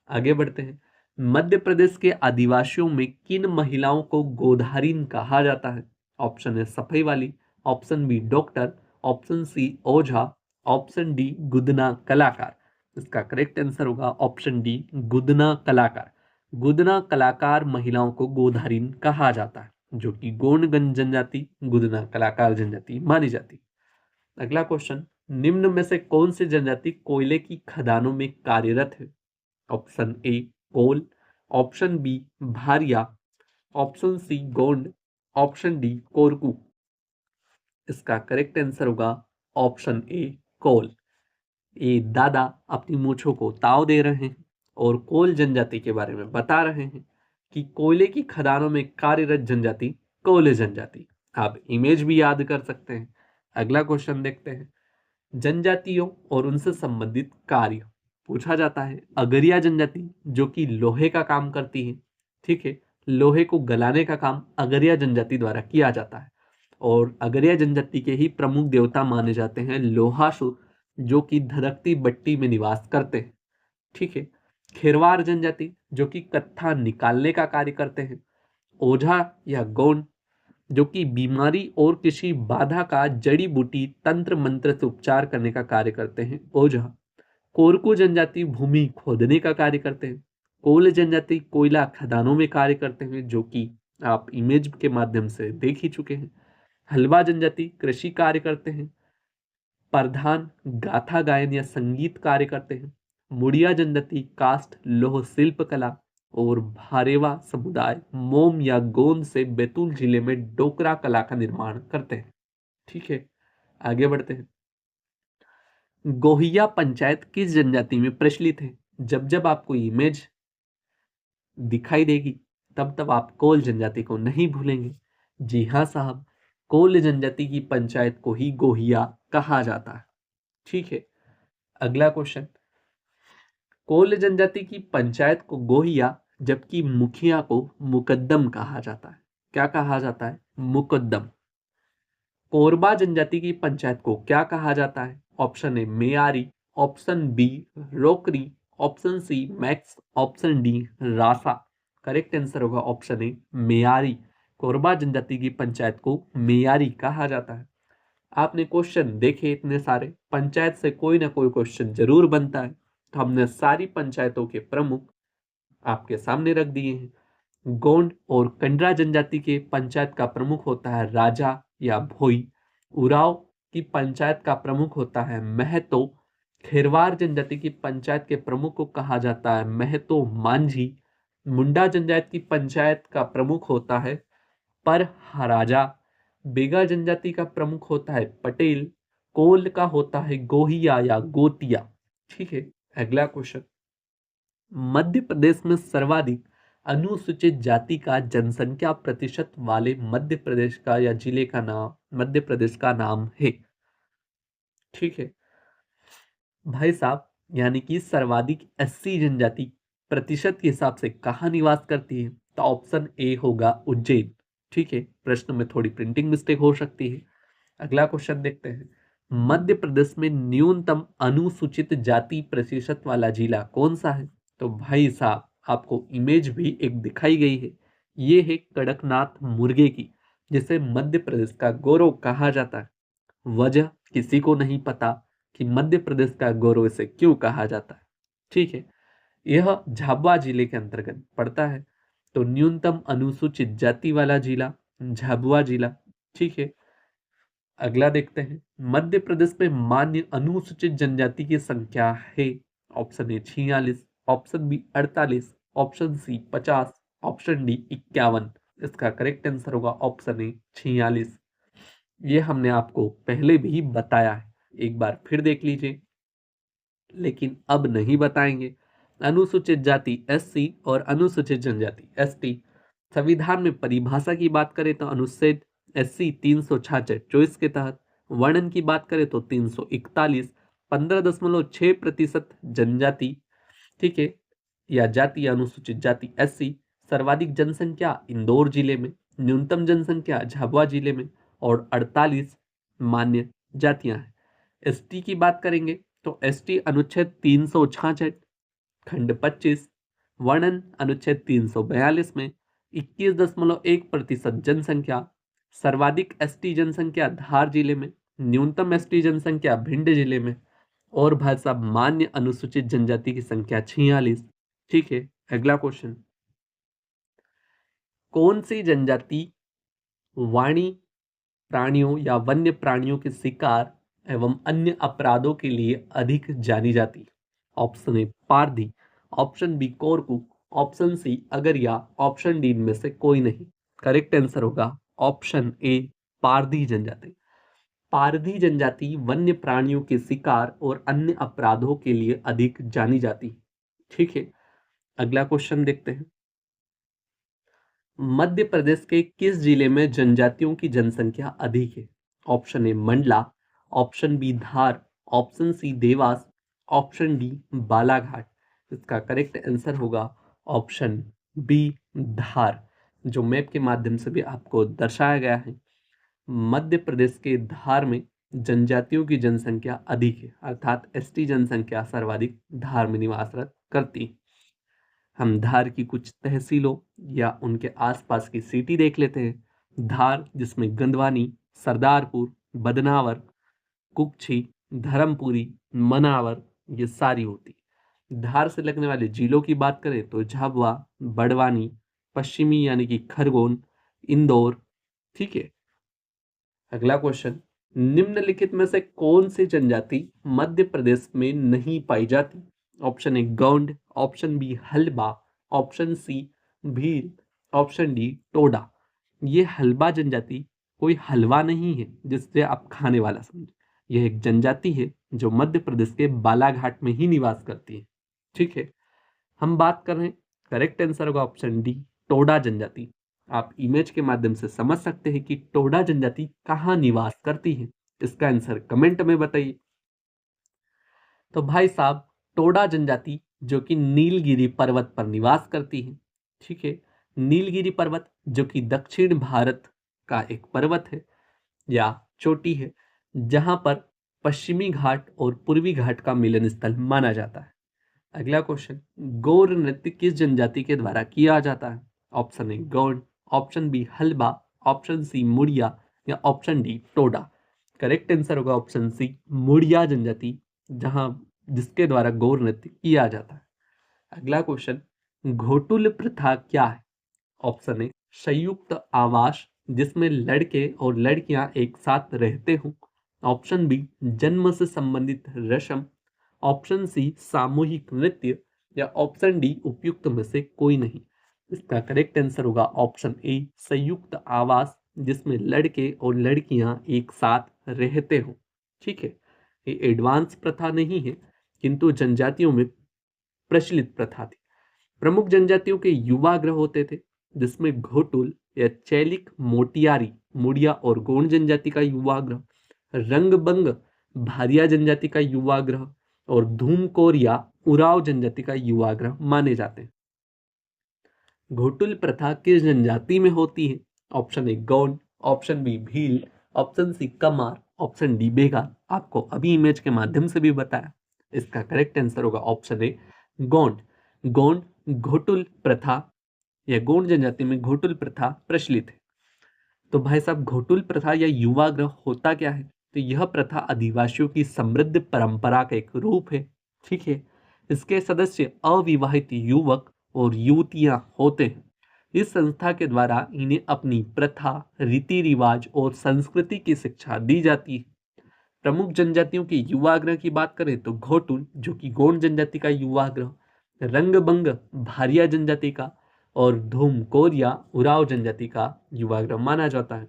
आगे बढ़ते हैं। मध्य प्रदेश के आदिवासियों में किन महिलाओं को गोधारिन कहा जाता है? ऑप्शन है सफाई वाली, option B doctor, option C ओझा, ऑप्शन डी गुदना कलाकार। इसका करेक्ट आंसर होगा ऑप्शन डी गुदना कलाकार। गुदना कलाकार महिलाओं को गोधारिन कहा जाता है, जो कि गोंड जनजाति गुदना कलाकार जनजाति मानी जाती है। अगला क्वेश्चन, निम्न में से कौन सी जनजाति कोयले की खदानों में कार्यरत है? Option A Kol, option B Bharia, option C Gond, option D Korku. इसका करेक्ट आंसर होगा ऑप्शन ए कोल। ये दादा अपनी मूछों को ताव दे रहे हैं और कोल जनजाति के बारे में बता रहे हैं कि कोयले की खदानों में कार्यरत जनजाति कोल जनजाति। आप इमेज भी याद कर सकते हैं। अगला क्वेश्चन देखते हैं, जनजातियों और उनसे संबंधित कार्य पूछा जाता है। अगरिया जनजाति जो कि लोहे का काम करती है, ठीक है, लोहे को गलाने का काम अगरिया जनजाति द्वारा किया जाता है और अगरिया जनजाति के ही प्रमुख देवता माने जाते हैं लोहासुर, जो कि धधकती भट्टी में निवास करते हैं, ठीक है। खेरवार जनजाति जो कि कत्था निकालने का कार्य करते हैं। ओझा या गौंड जो कि बीमारी और किसी बाधा का जड़ी बूटी तंत्र मंत्र से उपचार करने का कार्य करते हैं, ओझा। कोरकू जनजाति भूमि खोदने का कार्य करते हैं। कोल जनजाति कोयला खदानों में कार्य करते हैं, जो कि आप इमेज के माध्यम से देख ही चुके हैं। हलवा जनजाति कृषि कार्य करते हैं। प्रधान गाथा गायन या संगीत कार्य करते हैं। मुड़िया जनजाति काष्ठ लोह शिल्प कला और भारेवा समुदाय मोम या गोंद से बैतूल जिले में डोकरा कला का निर्माण करते हैं, ठीक है। आगे बढ़ते हैं, गोहिया पंचायत किस जनजाति में प्रचलित है? जब जब आपको इमेज दिखाई देगी तब तब आप कोल जनजाति को नहीं भूलेंगे। जी हाँ साहब, कोल जनजाति की पंचायत को ही गोहिया कहा जाता है, ठीक है। अगला क्वेश्चन, कोल जनजाति की पंचायत को गोहिया जबकि मुखिया को मुकद्दम कहा जाता है। क्या कहा जाता है? मुकद्दम। कोरबा जनजाति की पंचायत को क्या कहा जाता है? ऑप्शन ए मेयारी, ऑप्शन बी रोकरी, ऑप्शन सी मैक्स, ऑप्शन डी रासा। करेक्ट आंसर होगा ऑप्शन ए मेयारी। कोरबा जनजाति की पंचायत को मेयारी कहा जाता है। आपने क्वेश्चन देखे इतने सारे, पंचायत से कोई ना कोई क्वेश्चन जरूर बनता है, तो हमने सारी पंचायतों के प्रमुख आपके सामने रख दिए हैं। गोंड और कंडरा जनजाति के पंचायत का प्रमुख होता है राजा या भोई। उराव की पंचायत का प्रमुख होता है महतो। खेरवार जनजाति की पंचायत के प्रमुख को कहा जाता है महतो मांझी। मुंडा जनजाति की पंचायत का प्रमुख होता है पर हराजा। बेगा जनजाति का प्रमुख होता है पटेल। कोल का होता है गोहिया या गोतिया, ठीक है। अगला क्वेश्चन, मध्य प्रदेश में सर्वाधिक अनुसूचित जाति का जनसंख्या प्रतिशत वाले मध्य प्रदेश का या जिले का नाम मध्य प्रदेश का नाम है, ठीक है भाई साहब। यानी कि सर्वाधिक एससी जनजाति प्रतिशत के हिसाब से कहाँ निवास करती है? तो ऑप्शन ए होगा उज्जैन, ठीक है। प्रश्न में थोड़ी प्रिंटिंग मिस्टेक हो सकती है। अगला क्वेश्चन देखते हैं, मध्य प्रदेश में न्यूनतम अनुसूचित जाति प्रतिशत वाला जिला कौन सा है? तो भाई साहब आपको इमेज भी एक दिखाई गई है, ये है कड़कनाथ मुर्गे की, जिसे मध्य प्रदेश का गौरव कहा जाता है। वजह किसी को नहीं पता कि मध्य प्रदेश का गौरव इसे क्यों कहा जाता है, ठीक है। यह झाबुआ जिले के अंतर्गत पड़ता है, तो न्यूनतम अनुसूचित जाति वाला जिला झाबुआ जिला, ठीक है। अगला देखते हैं, मध्य प्रदेश में मान्य अनुसूचित जनजाति की संख्या है। Option A 46, option B 48, option C 50, option D 51। इसका करेक्ट आंसर होगा ऑप्शन ए 46। ये हमने आपको पहले भी बताया है, एक बार फिर देख लीजिए, लेकिन अब नहीं बताएंगे। अनुसूचित जाति एससी और अनुसूचित जनजाति एसटी। संविधान में परिभाषा की बात करें तो अनुच्छेद एससी 366 24 के तहत, वर्णन की बात करें तो 341, 15.6% जनजाति, ठीक है, या जाति अनुसूचित जाति एससी। सर्वाधिक जनसंख्या इंदौर जिले में, न्यूनतम जनसंख्या झाबुआ जिले में और 48 मान्य जातियां हैं। एसटी की बात करेंगे तो एसटी अनुच्छेद 366 खंड 25, वर्णन अनुच्छेद 342 में 21.1% जनसंख्या, सर्वाधिक एसटी जनसंख्या धार जिले में, न्यूनतम एसटी जनसंख्या भिंड जिले में, और भाई साहब मान्य अनुसूचित जनजाति की संख्या 46। ठीक है, अगला क्वेश्चन, कौन सी जनजाति वाणी प्राणियों या वन्य प्राणियों के शिकार एवं अन्य अपराधों के लिए अधिक जानी जाती? Option A Pardhi, option B Korku, option C Agaria, option D में से कोई नहीं। करेक्ट आंसर होगा ऑप्शन ए पारधी जनजाति। पारधी जनजाति वन्य प्राणियों के शिकार और अन्य अपराधों के लिए अधिक जानी जाती। ठीक है, अगला क्वेश्चन देखते हैं। मध्य प्रदेश के किस जिले में जनजातियों की जनसंख्या अधिक है? Option A Mandla, option B Dhar, option C Dewas, option D Balaghat. इसका करेक्ट आंसर होगा ऑप्शन बी धार, जो मैप के माध्यम से भी आपको दर्शाया गया है। मध्य प्रदेश के धार में जनजातियों की जनसंख्या अधिक है, अर्थात एसटी जनसंख्या सर्वाधिक धार में निवासरत करती है। हम धार की कुछ तहसीलों या उनके आसपास की सिटी देख लेते हैं। धार, जिसमें गंदवानी, सरदारपुर, बदनावर, कुक्षी, धर्मपुरी, मनावर, ये सारी होती। धार से लगने वाले जिलों की बात करें तो झाबुआ, बड़वानी, पश्चिमी यानी कि खरगोन, इंदौर। ठीक है, अगला क्वेश्चन, निम्नलिखित में से कौन सी जनजाति मध्य प्रदेश में नहीं पाई जाती? Option A Gond, option B Halba, option C Bhil, option D Toda. ये हल्बा जनजाति कोई हलवा नहीं है जिससे आप खाने वाला समझे। यह एक जनजाति है जो मध्य प्रदेश के बालाघाट में ही निवास करती है। ठीक है, हम बात कर रहे हैं, करेक्ट आंसर होगा ऑप्शन डी टोडा जनजाति। आप इमेज के माध्यम से समझ सकते हैं कि टोडा जनजाति कहाँ निवास करती है। इसका आंसर कमेंट में बताइए। तो भाई साहब, टोडा जनजाति जो कि नीलगिरी पर्वत पर निवास करती है। ठीक है, नीलगिरी पर्वत जो कि दक्षिण भारत का एक पर्वत है या चोटी है, जहां पर पश्चिमी घाट और पूर्वी घाट का मिलन स्थल माना जाता है। अगला क्वेश्चन, गौर नृत्य किस जनजाति के द्वारा किया जाता है? Option A Gond, option B Halba, option C Muria या option D Toda. Correct answer होगा ऑप्शन सी मुड़िया जनजाति, जहां जिसके द्वारा गौर नृत्य किया जाता है। अगला क्वेश्चन, घोटुल प्रथा क्या है? ऑप्शन ए संयुक्त आवास जिसमें लड़के और लड़कियां एक साथ रहते हों, ऑप्शन बी जन्म से संबंधित रस्म, ऑप्शन सी सामूहिक नृत्य या ऑप्शन डी उपयुक्त में से कोई नहीं। इसका करेक्ट आंसर होगा ऑप्शन ए संयुक्त आवास जिसमें लड़के और लड़कियां एक साथ रहते हो। ठीक है, ये एडवांस प्रथा नहीं है किंतु जनजातियों में प्रचलित प्रथा थी। प्रमुख जनजातियों के युवा ग्रह होते थे जिसमें घोटुल या चैलिक, मोटियारी, मुड़िया और गोंड जनजाति का युवा ग्रह, रंगबंग भारिया जनजाति का युवा ग्रह और धूमकोर या उराव जनजाति का युवा ग्रह माने जाते हैं। घोटुल प्रथा किस जनजाति में होती है? Option A Gond, option B Bhil, option C Kamar, option D Baiga. आपको अभी इमेज के माध्यम से भी बताया। इसका करेक्ट आंसर होगा ऑप्शन ए गोंड। गोंड घोटुल प्रथा या गोंड जनजाति में घोटुल प्रथा प्रचलित है। तो भाई साहब, घोटुल प्रथा या युवा ग्रह होता क्या है? तो यह प्रथा आदिवासियों की समृद्ध परंपरा का एक रूप है। ठीक है, इसके सदस्य अविवाहित युवक और युवतियां होते हैं। इस संस्था के द्वारा इन्हें अपनी प्रथा, रीति रिवाज और संस्कृति की शिक्षा दी जाती है। प्रमुख जनजातियों के युवा ग्रह की बात करें तो घोटुल जो कि गोंड जनजाति का युवा ग्रह, रंगबंग भारिया जनजाति का और धूमकोर या उराव जनजाति का युवा ग्रह माना जाता है।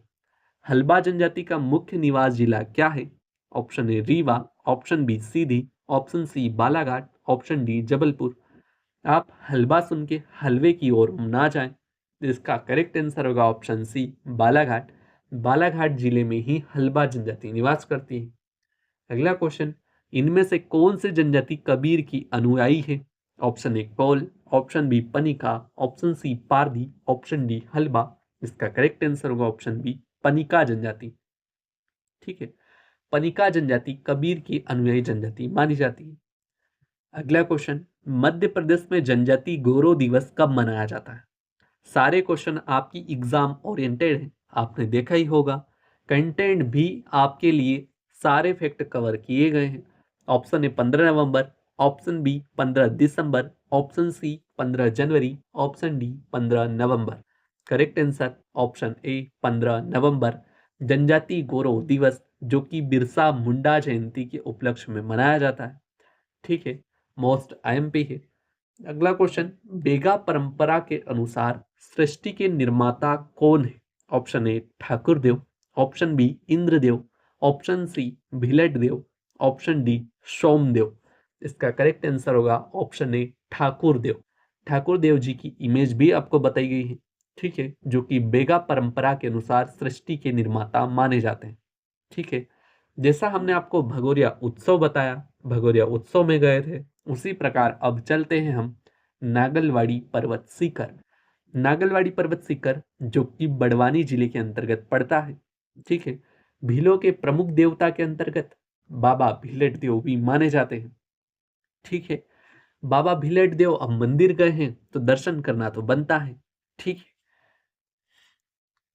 हल्बा जनजाति का मुख्य निवास जिला क्या है? Option A Rewa, option B Sidhi, option C Balaghat, option D Jabalpur. आप हलवा सुन के हलवे की ओर ना जाएं। इसका करेक्ट आंसर होगा ऑप्शन सी बालाघाट। बालाघाट जिले में ही हलबा जनजाति निवास करती है। अगला क्वेश्चन, इनमें से कौन सी जनजाति कबीर की अनुयायी है? Option A Kol, option B Panika, option C Pardhi, option D Halba. इसका करेक्ट आंसर होगा ऑप्शन बी पनिका जनजाति। ठीक है, पनिका जनजाति कबीर की अनुयायी जनजाति मानी जाती है। अगला क्वेश्चन, मध्य प्रदेश में जनजाति गौरव दिवस कब मनाया जाता है? सारे क्वेश्चन आपकी एग्जाम ओरिएंटेड है, आपने देखा ही होगा। कंटेंट भी आपके लिए सारे फैक्ट कवर किए गए हैं। ऑप्शन ए 15 नवंबर, ऑप्शन बी 15 दिसंबर, ऑप्शन सी 15 जनवरी, ऑप्शन डी 15 नवंबर। करेक्ट आंसर ऑप्शन ए 15 नवंबर, जनजाति गौरव दिवस, जो कि बिरसा मुंडा जयंती के उपलक्ष्य में मनाया जाता है। ठीक है, मोस्ट आईएमपी है। अगला क्वेश्चन, बेगा परंपरा के अनुसार सृष्टि के निर्माता कौन है? Option A Thakur Dev, option B Indradev, option C Bhilat Dev, option D Somdev. इसका करेक्ट आंसर होगा ऑप्शन ए ठाकुर देव। ठाकुर देव जी की इमेज भी आपको बताई गई है। ठीक है, जो कि बेगा परंपरा के अनुसार सृष्टि के निर्माता माने जाते हैं। ठीक है, जैसा हमने आपको भगोरिया उत्सव बताया, भगोरिया उत्सव में गए थे, उसी प्रकार अब चलते हैं हम नागलवाड़ी पर्वत शिखर। नागलवाड़ी पर्वत शिखर जो कि बड़वानी जिले के अंतर्गत पड़ता है। ठीक है, भीलों के प्रमुख देवता के अंतर्गत बाबा भीलट देव भी माने जाते हैं। ठीक है, बाबा भीलट देव अब मंदिर गए हैं तो दर्शन करना तो बनता है। ठीक है,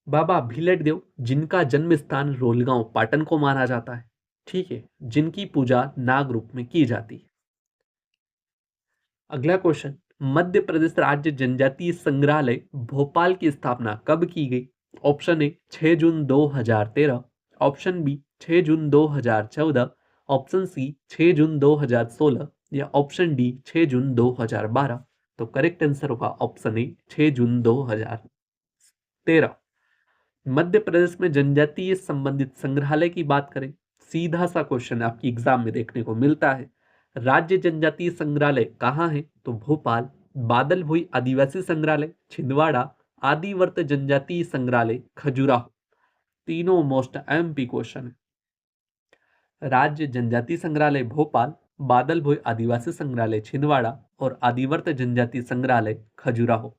बाबा भीलट देव जिनका जन्म स्थान रोलगांव पाटन को माना जाता है। ठीक है, जिनकी पूजा नाग रूप में की जाती है। अगला क्वेश्चन, मध्य प्रदेश राज्य जनजातीय संग्रहालय भोपाल की स्थापना कब की गई? ऑप्शन ए 6 जून 2013, ऑप्शन बी 6 जून 2014, ऑप्शन सी 6 जून 2016 या ऑप्शन डी 6 जून 2012। तो करेक्ट आंसर होगा ऑप्शन ए 6 जून 2013। मध्य प्रदेश में जनजातीय संबंधित संग्रहालय की बात करें, सीधा सा क्वेश्चन आपकी एग्जाम में देखने को मिलता है। राज्य जनजातीय संग्रहालय कहाँ है? तो भोपाल। बादल भुई आदिवासी संग्रहालय छिंदवाड़ा, आदिवर्त जनजातीय संग्रहालय खजुराहो। तीनों मोस्ट एमपी क्वेश्चन है। राज्य जनजातीय संग्रहालय भोपाल, बादल भुई आदिवासी संग्रहालय छिंदवाड़ा और आदिवर्त जनजातीय संग्रहालय खजुराहो।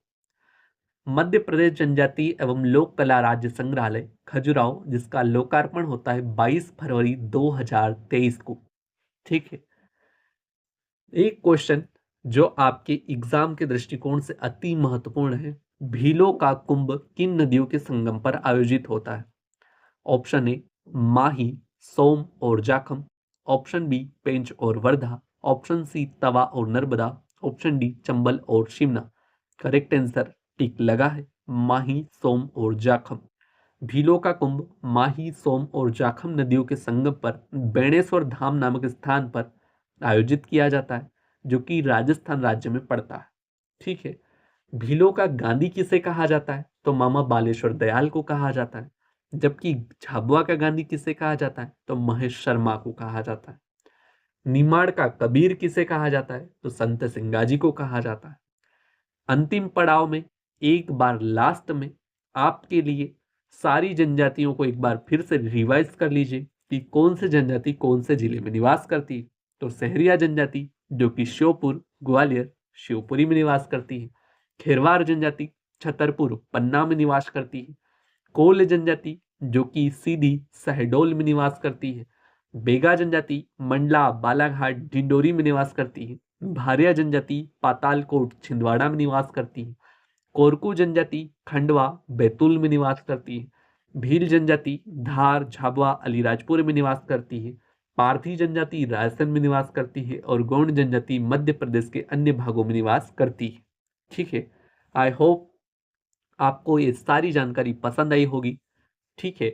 मध्य प्रदेश जनजातीय एवं लोक कला राज्य संग्रहालय खजुराहो, जिसका लोकार्पण होता है 22 फरवरी 2023 को। ठीक है, एक क्वेश्चन जो आपके एग्जाम के दृष्टिकोण से अति महत्वपूर्ण है, भीलों का कुंभ किन नदियों के संगम पर आयोजित होता है? ऑप्शन ए माही, सोम और जाखम, ऑप्शन बी पेंच और वर्धा, ऑप्शन सी तवा और नर्मदा, ऑप्शन डी चंबल और शिमला। करेक्ट आंसर टिक लगा है, माही, सोम और जाखम। भीलों का कुंभ माही, सोम और जाखम नदियों के संगम पर बेणेश्वर धाम नामक स्थान पर आयोजित किया जाता है, जो कि राजस्थान राज्य में पड़ता है। ठीक है, भीलों का गांधी किसे कहा जाता है? तो मामा बालेश्वर दयाल को कहा जाता है। जबकि झाबुआ का गांधी किसे कहा जाता है? तो महेश शर्मा को कहा जाता है। निमाड़ का कबीर किसे कहा जाता है? तो संत सिंगाजी को कहा जाता है। अंतिम पड़ाव में एक बार लास्ट में आपके लिए सारी जनजातियों को एक बार फिर से रिवाइज कर लीजिए कि कौन से जनजाति कौन से जिले में निवास करती है। तो सहरिया जनजाति जो कि श्योपुर, ग्वालियर, शिवपुरी में निवास करती है। खेरवार जनजाति छतरपुर, पन्ना में निवास करती है। कोल जनजाति जो कि सीधी शहडोल में निवास करती है। बेगा जनजाति मंडला, बालाघाट, डिंडोरी में निवास करती है। भारिया जनजाति पातालकोट, छिंदवाड़ा में निवास करती है। कोरकू जनजाति खंडवा, बैतूल में निवास करती है। भील जनजाति धार, झाबुआ, अलीराजपुर में निवास करती है। पारथी जनजाति रायसेन में निवास करती है और गौंड जनजाति मध्य प्रदेश के अन्य भागों में निवास करती है। ठीक है, आई होप आपको ये सारी जानकारी पसंद आई होगी। ठीक है,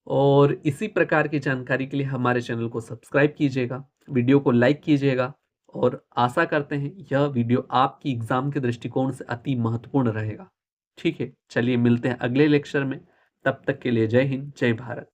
और इसी प्रकार की जानकारी के लिए हमारे चैनल को सब्सक्राइब कीजिएगा, वीडियो को लाइक कीजिएगा और आशा करते हैं यह वीडियो आपकी एग्जाम के दृष्टिकोण से अति महत्वपूर्ण रहेगा। ठीक है, चलिए मिलते हैं अगले लेक्चर में। तब तक के लिए जय हिंद, जय भारत।